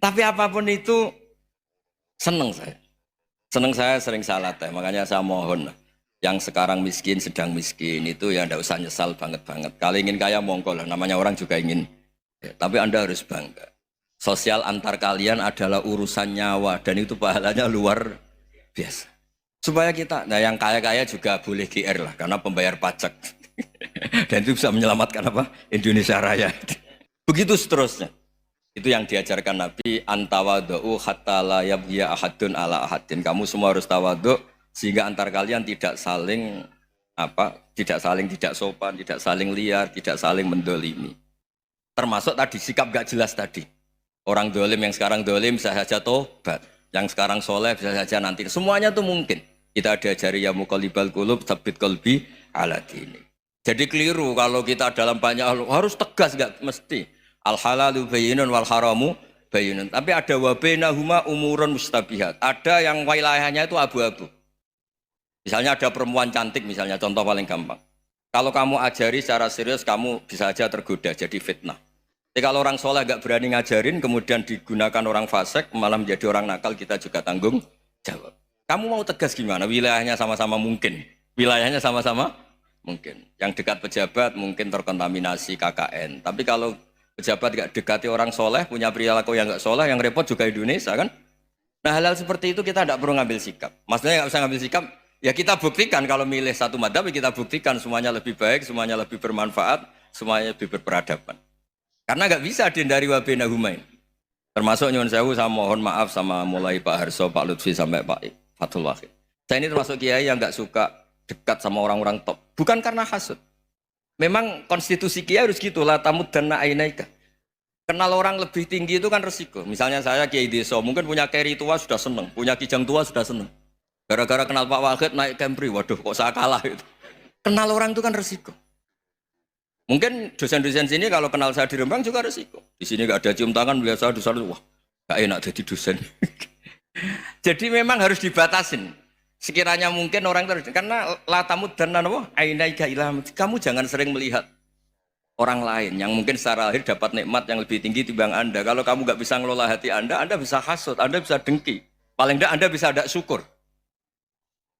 Speaker 1: Tapi apapun itu, seneng saya. Seneng saya sering salah teh, makanya saya mohon yang sekarang miskin, sedang miskin itu ya ndak usah nyesal banget-banget. Kalau ingin kaya monggo lah, namanya orang juga ingin. Ya, tapi Anda harus bangga. Sosial antar kalian adalah urusan nyawa dan itu pahalanya luar biasa. Supaya kita, nah yang kaya-kaya juga boleh GR lah, karena pembayar pajak. Dan itu bisa menyelamatkan apa? Indonesia Raya. Begitu seterusnya. Itu yang diajarkan Nabi, antawadu'u hatta la yabghiya ahadun ala ahadin. Kamu semua harus tawadhu sehingga antar kalian tidak saling tidak sopan, tidak saling liar, tidak saling mendolimi. Termasuk tadi sikap gak jelas tadi. Orang dolim yang sekarang dolim bisa saja tobat, yang sekarang soleh bisa saja nanti. Semuanya tuh mungkin. Kita diajari ya muqallibal qulub tsabbit qalbi ala dini. Jadi keliru kalau kita dalam banyak hal harus tegas, enggak mesti. Al halalu bayyinun wal haramu bayyinun. Tapi ada wa bainahuma umurun mustabihat. Ada yang wilayahnya itu abu-abu. Misalnya ada perempuan cantik misalnya, contoh paling gampang. Kalau kamu ajari secara serius kamu bisa aja tergoda jadi fitnah. Tapi kalau orang soleh enggak berani ngajarin kemudian digunakan orang fasik malah menjadi orang nakal, kita juga tanggung jawab. Kamu mau tegas gimana? Wilayahnya sama-sama mungkin. Wilayahnya sama-sama mungkin. Yang dekat pejabat mungkin terkontaminasi KKN. Tapi kalau pejabat gak dekati orang soleh, punya perilaku yang gak soleh, yang repot juga Indonesia kan? Nah hal-hal seperti itu kita tidak perlu ngambil sikap. Maksudnya gak usah ngambil sikap, ya kita buktikan kalau milih satu madhab, kita buktikan semuanya lebih baik, semuanya lebih bermanfaat, semuanya berperadaban. Karena nggak bisa dihindari wabena humain. Termasuk nyuwun sewu, saya mohon maaf sama mulai Pak Harso, Pak Lutfi sampai Pak Fathul Wahid. Saya ini termasuk kiai yang nggak suka dekat sama orang-orang top. Bukan karena hasud. Memang konstitusi kiai harus gitu, la tamuddanna ainaika. Kenal orang lebih tinggi itu kan resiko. Misalnya saya kiai desa, mungkin punya keri tua sudah seneng, punya kijang tua sudah seneng. Gara-gara kenal Pak Wahid naik Camry, waduh kok saya kalah itu. Kenal orang itu kan resiko. Mungkin dosen-dosen sini kalau kenal saya di Rembang juga resiko. Di sini nggak ada cium tangan, melihat saya dosen, wah gak enak jadi dosen. Jadi memang harus dibatasin. Sekiranya mungkin orang terus, karena latamud dan nanawa ainaika ilham, kamu jangan sering melihat orang lain yang mungkin secara lahir dapat nikmat yang lebih tinggi timbang Anda. Kalau kamu nggak bisa ngelola hati Anda bisa hasut, Anda bisa dengki. Paling tidak Anda bisa ada syukur.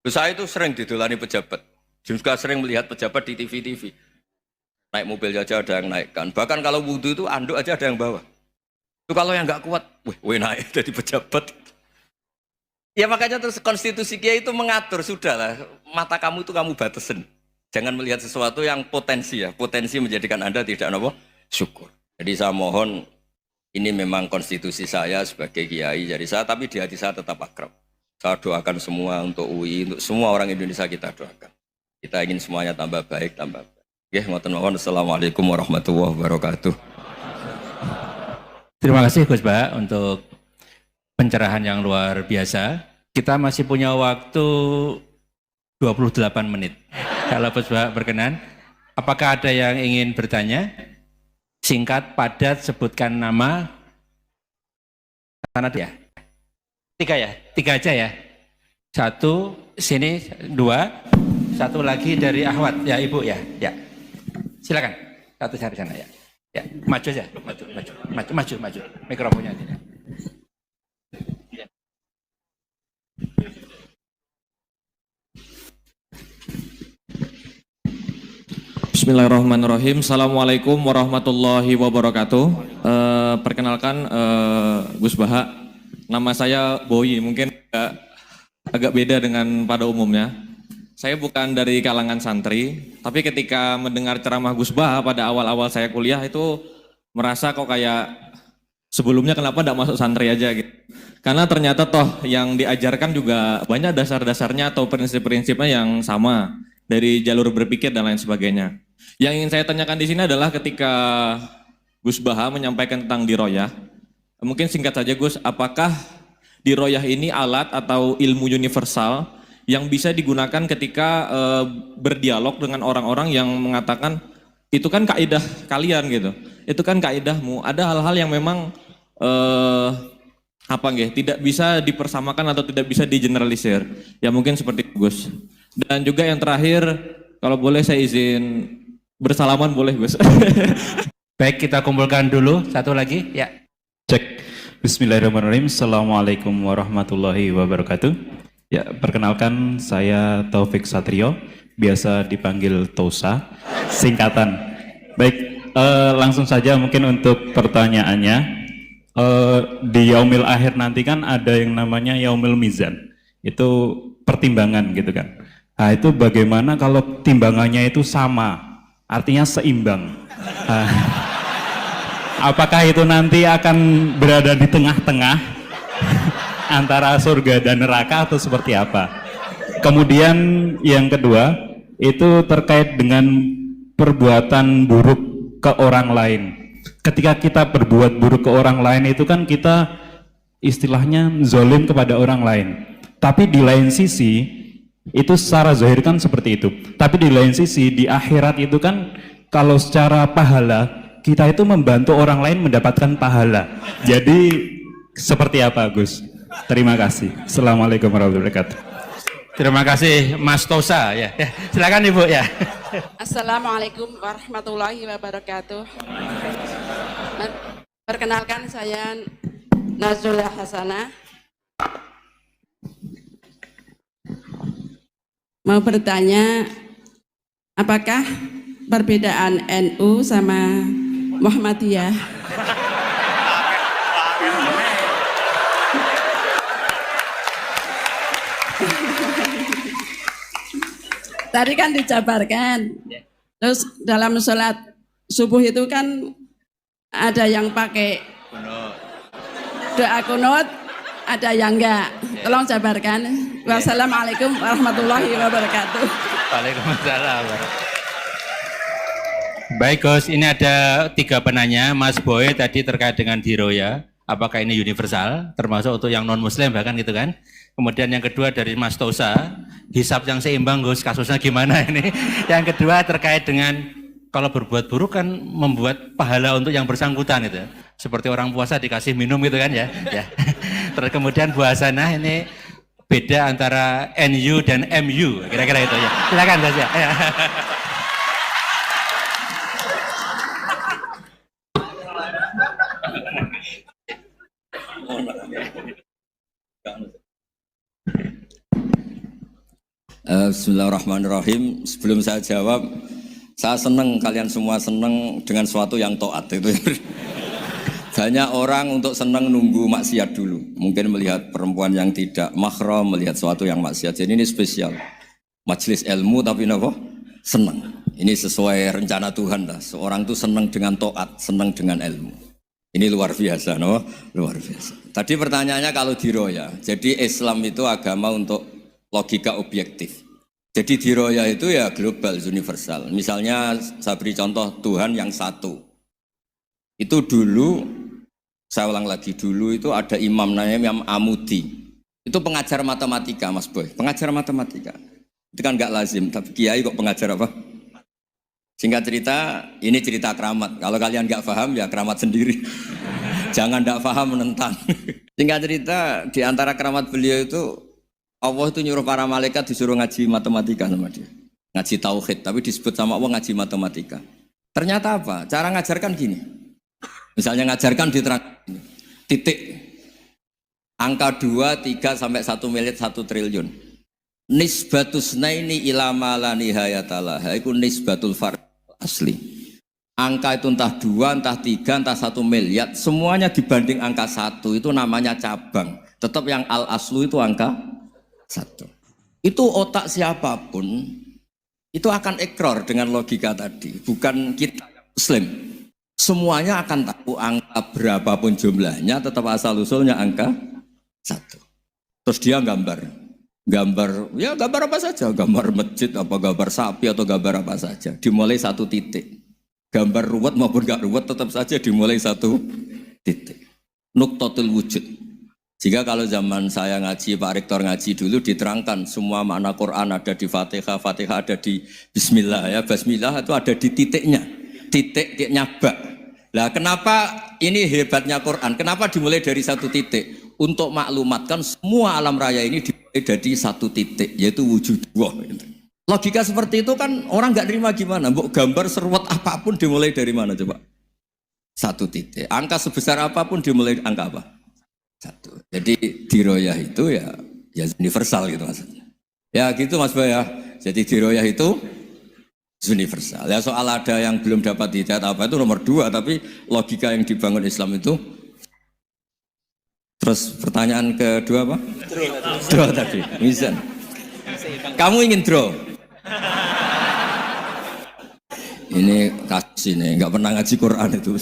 Speaker 1: Saya itu sering didolani pejabat, juga sering melihat pejabat di TV-TV. Naik mobil aja ada yang naikkan. Bahkan kalau wudhu itu anduk aja ada yang bawa. Itu kalau yang nggak kuat, wih naik jadi pejabat. Ya makanya terus konstitusi kiai itu mengatur, sudahlah mata kamu itu kamu batasin. Jangan melihat sesuatu yang potensi ya, potensi menjadikan Anda tidak apa syukur. Jadi saya mohon, ini memang konstitusi saya sebagai kiai dari saya, tapi di hati saya tetap akrab. Saya doakan semua untuk UI, untuk semua orang Indonesia kita doakan. Kita ingin semuanya tambah baik, tambah baik. Ya, mohon assalamualaikum warahmatullahi wabarakatuh.
Speaker 2: Terima kasih Gus Bah untuk pencerahan yang luar biasa. Kita masih punya waktu 28 menit. Kalau Gus Bah berkenan, apakah ada yang ingin bertanya? Singkat, padat, sebutkan nama. Sana ya. Tiga aja ya. Satu, sini, dua. Satu lagi dari Ahwat, ya Ibu ya. Ya. Silakan. Satu dari sana ya. Ya, maju aja, maju. Mikrofonnya aja.
Speaker 3: Bismillahirrahmanirrahim. Assalamualaikum warahmatullahi wabarakatuh. Perkenalkan Gus Baha. Nama saya Boyi. Mungkin agak beda dengan pada umumnya. Saya bukan dari kalangan santri, tapi ketika mendengar ceramah Gus Baha pada awal-awal saya kuliah itu merasa kok kayak sebelumnya kenapa tidak masuk santri aja gitu. Karena ternyata toh yang diajarkan juga banyak dasar-dasarnya atau prinsip-prinsipnya yang sama dari jalur berpikir dan lain sebagainya. Yang ingin saya tanyakan di sini adalah ketika Gus Baha menyampaikan tentang diroyah, mungkin singkat saja Gus, apakah diroyah ini alat atau ilmu universal yang bisa digunakan ketika berdialog dengan orang-orang yang mengatakan itu kan kaidah kalian gitu, itu kan kaidahmu. Ada hal-hal yang memang tidak bisa dipersamakan atau tidak bisa digeneralisir. Ya mungkin seperti itu Gus. Dan juga yang terakhir, kalau boleh saya izin bersalaman boleh Gus.
Speaker 2: Baik, kita kumpulkan dulu satu lagi ya.
Speaker 4: Cek. Bismillahirrahmanirrahim. Assalamualaikum warahmatullahi wabarakatuh. Ya, perkenalkan saya Taufik Satrio, biasa dipanggil Tosa, singkatan. Baik, langsung saja mungkin untuk pertanyaannya. Di Yaumil Akhir nanti kan ada yang namanya Yaumil Mizan, itu pertimbangan gitu kan. Nah itu bagaimana kalau timbangannya itu sama, artinya seimbang. Apakah itu nanti akan berada di tengah-tengah antara surga dan neraka atau seperti apa? Kemudian yang kedua itu terkait dengan perbuatan buruk ke orang lain. Ketika kita berbuat buruk ke orang lain itu kan kita istilahnya zalim kepada orang lain. Tapi di lain sisi itu secara zahir kan seperti itu. Tapi di lain sisi di akhirat itu kan kalau secara pahala kita itu membantu orang lain mendapatkan pahala. Jadi seperti apa Gus? Terima kasih. Assalamualaikum warahmatullahi wabarakatuh.
Speaker 2: Terima kasih Mas Tosa ya. Silakan Ibu ya.
Speaker 5: Assalamualaikum warahmatullahi wabarakatuh. Perkenalkan saya Nazrullah Hasanah. Mau bertanya, apakah perbedaan NU sama Muhammadiyah? Tadi kan dijabarkan, terus dalam sholat subuh itu kan ada yang pakai doa kunut, ada yang enggak. Tolong jabarkan. Wassalamualaikum warahmatullahi wabarakatuh.
Speaker 2: Waalaikumsalam. Baik Gus, ini ada 3 penanya. Mas Boy tadi terkait dengan diroya, apakah ini universal, termasuk untuk yang non muslim bahkan gitu kan. Kemudian yang kedua dari Mas Tosa, hisab yang seimbang Gus, kasusnya gimana ini. Yang kedua terkait dengan kalau berbuat buruk kan membuat pahala untuk yang bersangkutan itu. Seperti orang puasa dikasih minum gitu kan ya. Ya. Terus kemudian Bu Hasanah ini beda antara NU dan MU, kira-kira itu ya. Silakan Gus ya.
Speaker 1: Bismillahirrahmanirrahim. Sebelum saya jawab, saya senang kalian semua senang dengan sesuatu yang taat itu. Banyak orang untuk senang nunggu maksiat dulu. Mungkin melihat perempuan yang tidak mahram, melihat sesuatu yang maksiat. Jadi ini spesial. Majelis ilmu tapi apa? Senang. Ini sesuai rencana Tuhan lah. Seorang itu senang dengan taat, senang dengan ilmu. Ini luar biasa, no? Luar biasa. Tadi pertanyaannya kalau diroya. Jadi Islam itu agama untuk logika objektif. Jadi diroya itu ya global, universal. Misalnya saya beri contoh Tuhan yang satu. Itu dulu, saya ulang lagi, dulu itu ada imam namanya Imam Amudi. Itu pengajar matematika Mas Boy, pengajar matematika. Itu kan nggak lazim, tapi kiai kok pengajar apa? Singkat cerita, ini cerita keramat. Kalau kalian nggak paham ya keramat sendiri. Jangan nggak paham menentang. Singkat cerita, di antara keramat beliau itu Allah itu nyuruh para malaikat disuruh ngaji matematika sama dia. Ngaji tauhid, tapi disebut sama Allah ngaji matematika. Ternyata apa? Cara ngajarkan gini. Misalnya ngajarkan diterang titik. Angka 2, 3 sampai 1 miliar 1 triliun. Nisbatusnaini ila ma la nihayatalaha. Itu nisbatul fard asli. Angka itu entah 2, entah 3, entah 1 miliar. Semuanya dibanding angka 1 itu namanya cabang. Tetap yang al aslu itu angka 1. Itu otak siapapun itu akan ekor dengan logika tadi. Bukan kita muslim. Semuanya akan tahu angka berapapun jumlahnya tetap asal usulnya angka 1. Terus dia gambar ya gambar apa saja, gambar masjid apa gambar sapi atau gambar apa saja, dimulai 1 titik. Gambar ruwet maupun gak ruwet tetap saja dimulai 1 titik. Nuktatul wujud. Jika kalau zaman saya ngaji, Pak Rektor ngaji dulu diterangkan semua makna Quran ada di Fatihah, Fatihah ada di Bismillah ya, Bismillah itu ada di titiknya, titiknya bak. Lah kenapa ini hebatnya Quran? Kenapa dimulai dari 1 titik? Untuk maklumatkan semua alam raya ini dimulai dari 1 titik, yaitu wujud Allah. Logika seperti itu kan orang nggak terima gimana? Mbok gambar seruat apapun dimulai dari mana coba? 1 titik. Angka sebesar apapun dimulai angka apa? 1. Jadi diroyah itu ya universal gitu maksudnya. Ya gitu Mas Boy ya. Jadi diroyah itu universal. Ya soal ada yang belum dapat hidayat apa itu nomor 2, tapi logika yang dibangun Islam itu. Terus pertanyaan kedua apa? Draw tadi. Mizan. Kamu ingin draw? Ini kasus ini nggak pernah ngaji Quran itu.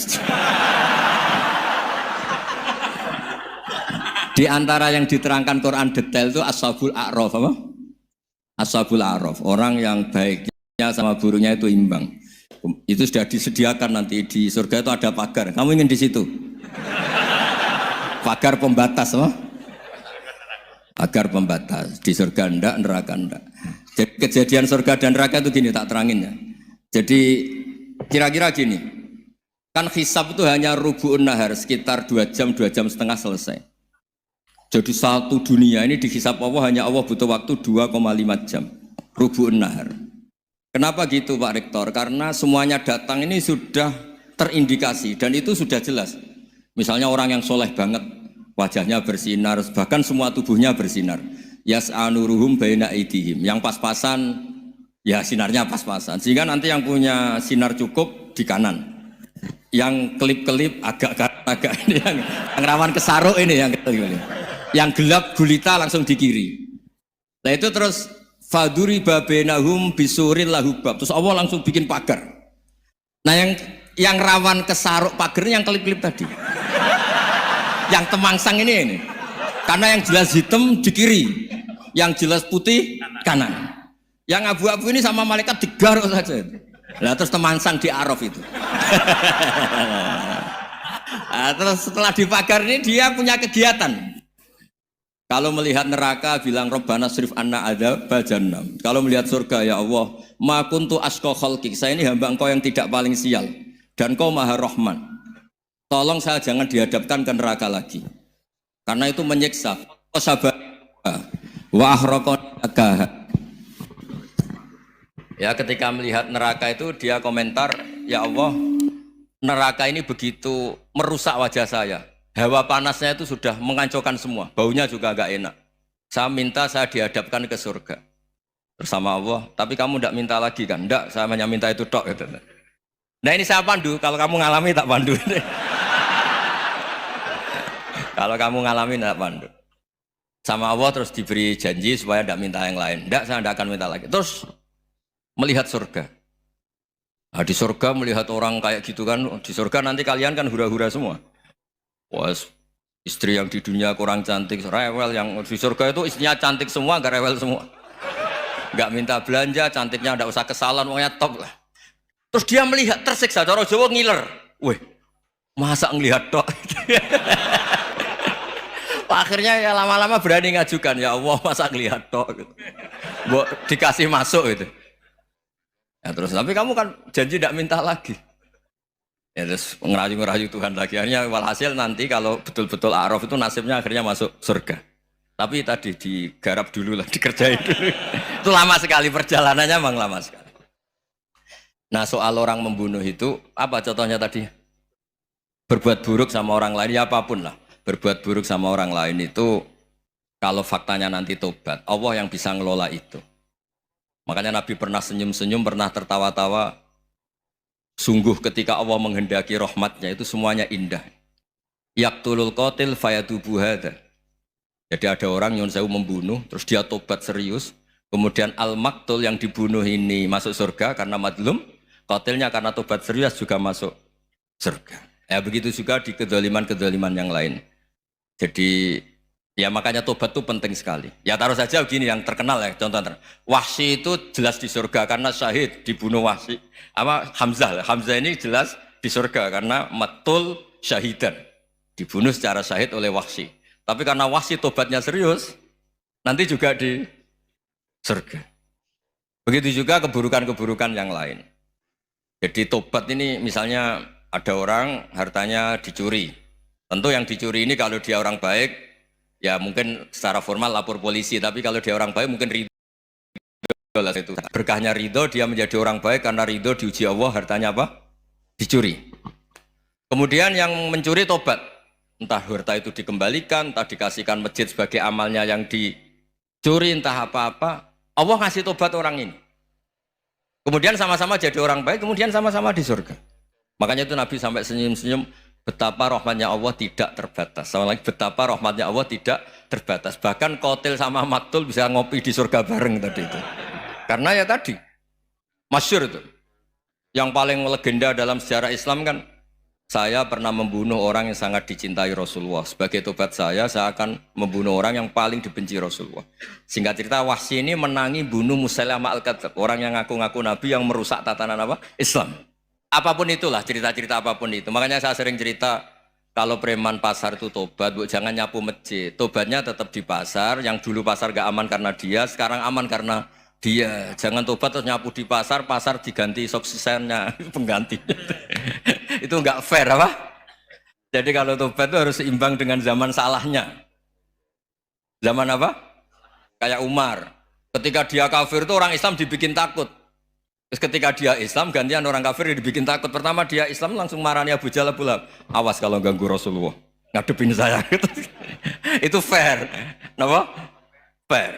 Speaker 1: Di antara yang diterangkan Quran detail itu Ashabul A'raf apa? Ashabul A'raf, orang yang baiknya sama buruknya itu imbang. Itu sudah disediakan nanti di surga itu ada pagar. Kamu ingin di situ? Pagar pembatas apa? Pagar pembatas. Di surga enggak, neraka enggak. Jadi kejadian surga dan neraka itu gini, tak terangin ya. Jadi kira-kira gini. Kan hisab itu hanya rubu'un nahar, sekitar 2 jam, 2 jam setengah selesai. Jadi 1 dunia ini dihisab Allah, hanya Allah butuh waktu 2,5 jam. Rubu'un nahar. Kenapa gitu Pak Rektor? Karena semuanya datang ini sudah terindikasi dan itu sudah jelas. Misalnya orang yang soleh banget, wajahnya bersinar, bahkan semua tubuhnya bersinar. Yas'anuruhum baina aidihim. Yang pas-pasan, ya sinarnya pas-pasan. Sehingga nanti yang punya sinar cukup di kanan. Yang kelip-kelip agak ini, yang rawan kesaruk ini yang yang gelap gulita langsung di kiri. Nah itu terus faduri babenahum bisuril lahubab. Terus Allah langsung bikin pagar. Nah yang rawan kesaruk pagar yang kelip-kelip tadi. Yang temangsang ini. Karena yang jelas hitam di kiri, yang jelas putih kanan. Yang abu-abu ini sama malaikat digaruk saja. Nah, terus temangsang di Araf itu. Nah, terus setelah di pagar ini dia punya kegiatan. Kalau melihat neraka bilang Rabbana srif anna adzaba jahannam. Kalau melihat surga, ya Allah, ma kuntu asqa khalqik. Saya ini hamba Engkau yang tidak paling sial dan Kau Maha Rahman. Tolong saya jangan dihadapkan ke neraka lagi. Karena itu menyiksa. Wa ahraqaka. Ya, ketika melihat neraka itu dia komentar, ya Allah, neraka ini begitu merusak wajah saya. Hawa panasnya itu sudah menghancurkan semua. Baunya juga agak enak. Saya minta saya dihadapkan ke surga bersama Allah. Tapi kamu tidak minta lagi kan? Tidak, saya hanya minta itu tok. Gitu. Nah ini saya pandu. Kalau kamu ngalami tak pandu. Kalau kamu ngalami tak pandu. Sama Allah terus diberi janji supaya tidak minta yang lain. Tidak, saya tidak akan minta lagi. Terus melihat surga. Nah, di surga melihat orang kayak gitu kan. Di surga nanti kalian kan hura-hura semua. Wah, istri yang di dunia kurang cantik, rewel, yang di surga itu istrinya cantik semua, gak rewel semua. Gak minta belanja, cantiknya gak usah kesalahan, pokoknya top lah. Terus dia melihat, tersiksa, cara Jawa ngiler. Wih, masa ngelihat tok? Akhirnya ya lama-lama berani ngajukan, ya Allah masa ngelihat tok? Gitu. Dikasih masuk gitu. Ya terus, tapi kamu kan janji gak minta lagi. Ya terus ngerayu-ngerayu Tuhan lagi. Akhirnya walhasil nanti kalau betul-betul A'raf itu nasibnya akhirnya masuk surga. Tapi tadi digarap dulu lah, dikerjain dulu. Itu lama sekali perjalanannya, memang lama sekali. Nah soal orang membunuh itu, apa contohnya tadi? Berbuat buruk sama orang lain, ya apapun lah. Berbuat buruk sama orang lain itu, kalau faktanya nanti tobat, Allah yang bisa ngelola itu. Makanya Nabi pernah senyum-senyum, pernah tertawa-tawa. Sungguh ketika Allah menghendaki rahmatnya itu semuanya indah. Yaqtulul qatil fayatubu hadza. Jadi ada orang nyun sewu membunuh, terus dia tobat serius. Kemudian al-maktul yang dibunuh ini masuk surga karena madlum. Qatilnya karena tobat serius juga masuk surga. Ya begitu juga di kedoliman-kedoliman yang lain. Jadi ya makanya tobat itu penting sekali. Ya taruh saja begini yang terkenal ya, contoh Wahsy itu jelas di surga karena syahid dibunuh Wahsy. Apa Hamzah? Hamzah ini jelas di surga karena matul syahidan, dibunuh secara syahid oleh Wahsy. Tapi karena Wahsy tobatnya serius, nanti juga di surga. Begitu juga keburukan-keburukan yang lain. Jadi tobat ini misalnya ada orang hartanya dicuri. Tentu yang dicuri ini kalau dia orang baik, ya mungkin secara formal lapor polisi, tapi kalau dia orang baik mungkin ridho lah itu. Berkahnya ridho, dia menjadi orang baik karena ridho diuji Allah, hartanya apa? Dicuri. Kemudian yang mencuri tobat, entah harta itu dikembalikan, entah dikasihkan masjid sebagai amalnya yang dicuri, entah apa-apa, Allah ngasih tobat orang ini. Kemudian sama-sama jadi orang baik, kemudian sama-sama di surga. Makanya itu Nabi sampai senyum-senyum, betapa rahmatnya Allah tidak terbatas. Sama lagi betapa rahmatnya Allah tidak terbatas. Bahkan qatil sama maktul bisa ngopi di surga bareng tadi itu. Karena ya tadi masyhur itu. Yang paling legenda dalam sejarah Islam kan, saya pernah membunuh orang yang sangat dicintai Rasulullah. Sebagai tobat saya akan membunuh orang yang paling dibenci Rasulullah. Singkat cerita, Wahsy ini menangi bunuh Musailamah al-Kadzdzab, orang yang ngaku-ngaku nabi yang merusak tatanan apa? Islam. Apapun itulah, cerita-cerita apapun itu. Makanya saya sering cerita, kalau preman pasar itu tobat, bu, jangan nyapu masjid. Tobatnya tetap di pasar, yang dulu pasar gak aman karena dia, sekarang aman karena dia. Jangan tobat terus nyapu di pasar, pasar diganti soksisennya, pengganti. Itu nggak fair apa? Jadi kalau tobat itu harus seimbang dengan zaman salahnya. Zaman apa? Kayak Umar. Ketika dia kafir itu orang Islam dibikin takut. Terus ketika dia Islam, gantian orang kafir dibikin takut. Pertama dia Islam langsung marahnya Abu Jahal, Abu Lahab. Awas kalau ganggu Rasulullah, ngadepin saya. Itu fair. Kenapa? Fair.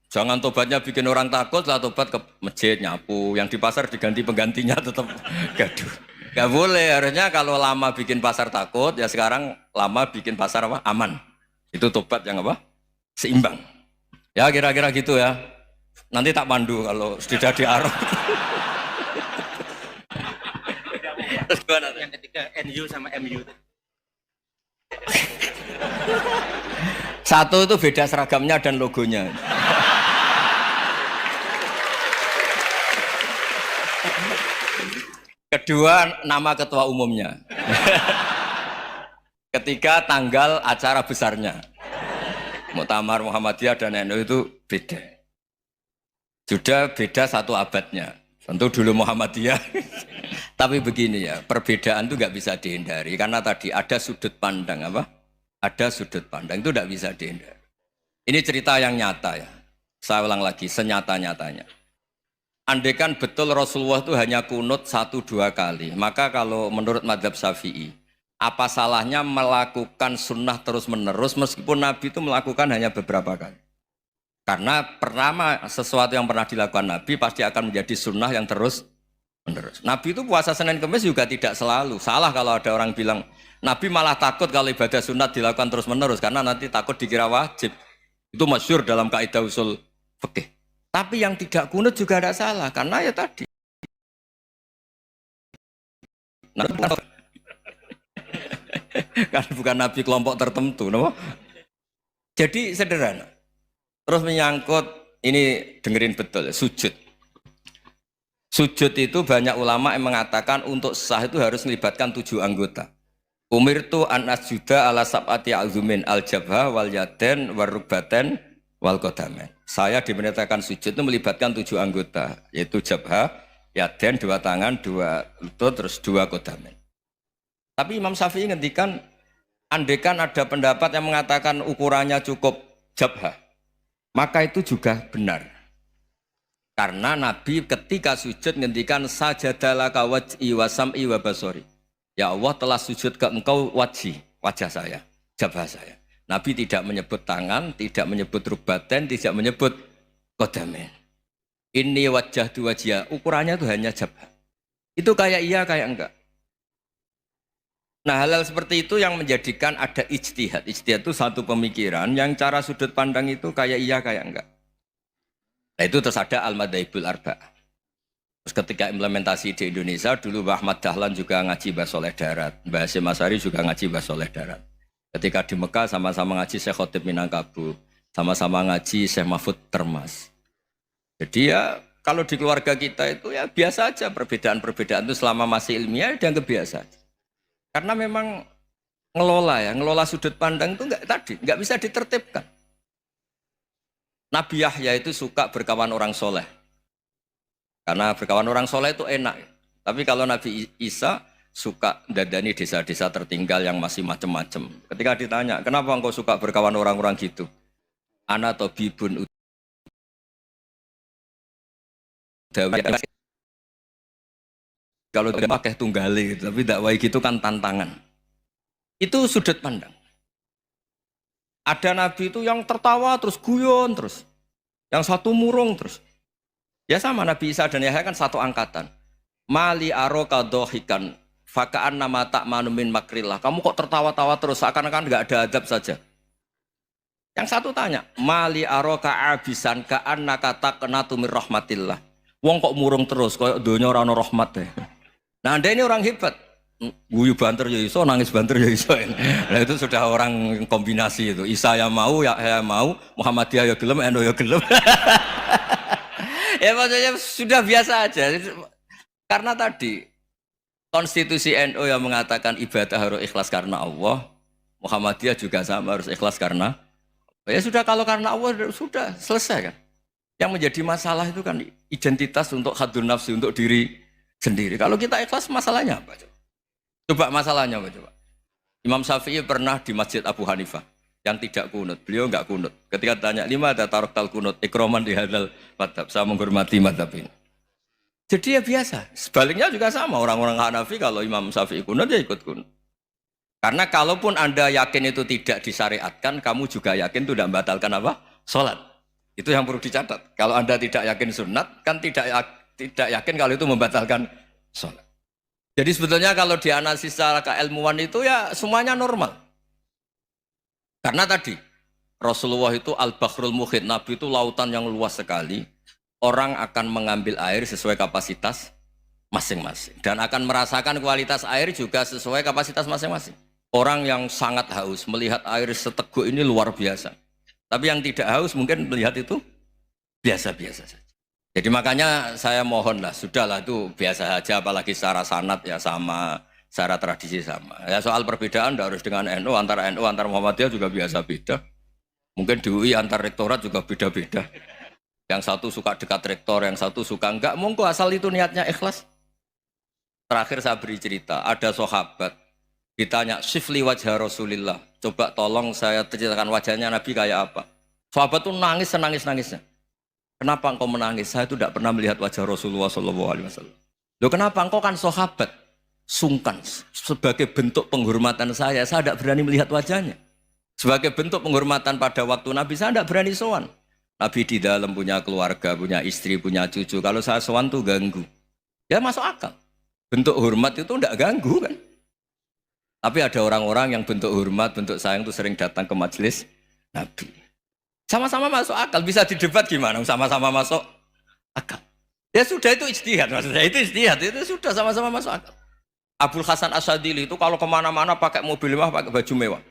Speaker 1: Jangan tobatnya bikin orang takut, lah tobat ke masjid, nyapu. Yang di pasar diganti penggantinya tetap gaduh. Gak boleh, harusnya kalau lama bikin pasar takut, ya sekarang lama bikin pasar apa? Aman. Itu tobat yang apa? Seimbang. Ya kira-kira gitu ya. Nanti tak pandu kalau sudah di Arab. Gimana?
Speaker 2: Yang ketiga NU sama MU.
Speaker 1: Satu itu beda seragamnya dan logonya. Kedua, nama ketua umumnya. Ketiga, tanggal acara besarnya. Muktamar Muhammadiyah dan NU itu beda. Sudah beda satu abadnya. Tentu dulu Muhammadiyah. Tapi begini ya, perbedaan itu nggak bisa dihindari. Karena tadi ada sudut pandang apa? Ada sudut pandang, itu tidak bisa dihindari. Ini cerita yang nyata ya. Saya ulang lagi, senyata-nyatanya. Andaikan betul Rasulullah itu hanya kunut 1-2 kali, maka kalau menurut mazhab Syafi'i, apa salahnya melakukan sunnah terus-menerus meskipun Nabi itu melakukan hanya beberapa kali? Karena pertama sesuatu yang pernah dilakukan Nabi pasti akan menjadi sunnah yang terus-menerus. Nabi itu puasa Senin Kemis juga tidak selalu. Salah kalau ada orang bilang, Nabi malah takut kalau ibadah sunat dilakukan terus-menerus karena nanti takut dikira wajib. Itu masyhur dalam kaidah usul fikih. Tapi yang tidak kunut juga tidak salah, karena ya tadi. Karena bukan Nabi kelompok tertentu, no? Jadi sederhana. Terus menyangkut, ini dengerin betul, sujud. Sujud itu banyak ulama yang mengatakan untuk sah itu harus melibatkan 7 anggota. Umirtu an asjuda ala sab'ati azumin al-jabha wal yaden wal rukbaten wal qadamen. Saya diperintahkan sujud itu melibatkan 7 anggota, yaitu jabha, yaden 2 tangan, 2 lutut, terus 2 qadamen. Tapi Imam Syafi'i ngendikan, andaikan ada pendapat yang mengatakan ukurannya cukup jabha, maka itu juga benar. Karena Nabi ketika sujud ngendikan sajadalaka waj'i wa sam'i wa basori. Ya Allah telah sujud ke engkau wajah saya, jabha saya. Nabi tidak menyebut tangan, tidak menyebut rukbaten, tidak menyebut qadamen. Ini wajah dua wajah, ukurannya itu hanya jabha. Itu kayak iya, kayak enggak. Nah, hal-hal seperti itu yang menjadikan ada ijtihad. Ijtihad itu satu pemikiran yang cara sudut pandang itu kayak iya, kayak enggak. Nah, itu terus ada al-madhaibul arba'ah. Terus ketika implementasi di Indonesia, dulu Mbah Ahmad Dahlan juga ngaji Bahasa Soleh Darat. Mbah Hasyim Asy'ari juga ngaji Bahasa Soleh Darat. Ketika di Mekah sama-sama ngaji Syekh Khotib Minangkabau, sama-sama ngaji Syekh Mahfud Termas. Jadi ya kalau di keluarga kita itu ya biasa aja, perbedaan-perbedaan itu selama masih ilmiah dianggap biasa. Karena memang ngelola sudut pandang itu nggak bisa ditertibkan. Nabi Yahya itu suka berkawan orang soleh. Karena berkawan orang soleh itu enak. Tapi kalau Nabi Isa suka dadani desa-desa tertinggal yang masih macam-macam. Ketika ditanya, kenapa engkau suka berkawan orang-orang gitu? Ana tabibun udawi. Kalau tidak pakai tunggali, tapi dakwah gitu kan tantangan. Itu sudut pandang. Ada nabi itu yang tertawa terus guyon terus. Yang satu murung terus. Ya sama Nabi Isa dan Yahya kan satu angkatan. Mali aroka dohikan fakaan nama tak manumin makrillah. Kamu kok tertawa-tawa terus seakan-akan nggak ada adab saja. Yang satu tanya, mali aroka abisan kaan nakata kenatu mir rahmatillah. Wong kok murung terus, kok dunia orang rahmat deh. Nah, Anda ini orang hebat. Guyu banter ya iso, nangis banter ya iso. Nah, itu sudah orang kombinasi itu. Isa ya mau, ya mau, Muhammadiyah ya gelem, NU ya gelem. Ya maksudnya sudah biasa aja. Karena tadi konstitusi NU yang mengatakan ibadah harus ikhlas karena Allah, Muhammadiyah juga sama harus ikhlas karena ya sudah, kalau karena Allah sudah selesai kan. Yang menjadi masalah itu kan identitas untuk hadun nafsi, untuk diri sendiri. Kalau kita ikhlas masalahnya apa? Coba masalahnya apa coba? Imam Syafi'i pernah di Masjid Abu Hanifah yang tidak kunut. Beliau enggak kunut. Ketika tanya, lima ada taroktal kunut, ikroman di hadal madhab. Saya menghormati madhab ini. Jadi ya biasa. Sebaliknya juga sama. Orang-orang Hanafi kalau Imam Syafi'i kunut ya ikut kunut. Karena kalaupun Anda yakin itu tidak disyariatkan, kamu juga yakin itu tidak membatalkan apa? Sholat. Itu yang perlu dicatat. Kalau Anda tidak yakin sunat, kan tidak yakin kalau itu membatalkan sholat. Jadi sebetulnya kalau dianalisis secara keilmuan itu ya semuanya normal. Karena tadi Rasulullah itu al-bahrul muhit, Nabi itu lautan yang luas sekali. Orang akan mengambil air sesuai kapasitas masing-masing dan akan merasakan kualitas air juga sesuai kapasitas masing-masing. Orang yang sangat haus melihat air seteguk ini luar biasa. Tapi yang tidak haus mungkin melihat itu biasa-biasa saja. Jadi makanya saya mohonlah, sudahlah itu biasa saja, apalagi secara sanad ya sama, secara tradisi sama. Ya soal perbedaan tidak harus dengan NU, antara Muhammadiyah juga biasa beda. Mungkin di UI antar rektorat juga beda-beda. Yang satu suka dekat rektor, yang satu suka enggak. Monggo asal itu niatnya ikhlas. Terakhir saya beri cerita, ada sahabat ditanya, "Sifli wajah Rasulillah." Coba tolong saya ceritakan wajahnya Nabi kayak apa. Sahabat itu nangis senangis-nangisnya. Kenapa engkau menangis? Saya itu tidak pernah melihat wajah Rasulullah SAW. Loh kenapa? Engkau kan sahabat. Sungkan. Sebagai bentuk penghormatan saya tidak berani melihat wajahnya. Sebagai bentuk penghormatan pada waktu Nabi, saya tidak berani sowan. Nabi di dalam punya keluarga, punya istri, punya cucu. Kalau saya sowan tuh ganggu. Ya masuk akal. Bentuk hormat itu tidak ganggu kan. Tapi ada orang-orang yang bentuk hormat, bentuk sayang itu sering datang ke majelis Nabi. Sama-sama masuk akal, bisa didebat gimana? Sama-sama masuk akal. Ya sudah itu ijtihad, maksudnya itu ijtihad, itu sudah sama-sama masuk akal. Abul Hasan Asyadili itu kalau kemana-mana pakai mobil mewah, pakai baju mewah.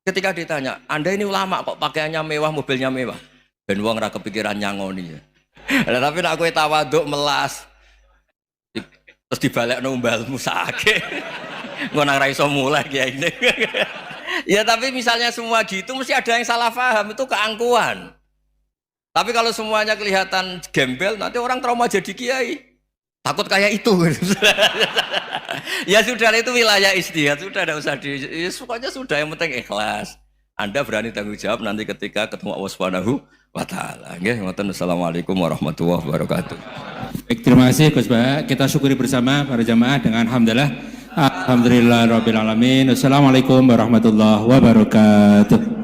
Speaker 1: Ketika ditanya, Anda ini ulama kok pakaiannya mewah, mobilnya mewah? Ben wong ra kepikiran nyangoni ya. Tapi nek kowe tawaduk melas terus dibalik numbalmu sakit. Ngono ra iso mulai kiai ini. Ya tapi misalnya semua gitu mesti ada yang salah paham, itu keangkuhan. Tapi kalau semuanya kelihatan gembel, nanti orang trauma jadi kiai. Takut kayak itu. Ya sudah, itu wilayah ijtihad, sudah tidak usah ya, pokoknya sudah, yang penting ikhlas. Anda berani tanggung jawab nanti ketika ketemu Allah Subhanahu wa taala. Nggih, ngoten. Assalamualaikum warahmatullahi wabarakatuh.
Speaker 2: Baik, terima kasih Gus Bah. Kita syukuri bersama para jamaah dengan alhamdulillah. Alhamdulillahirabbil alamin. Wassalamualaikum warahmatullahi wabarakatuh.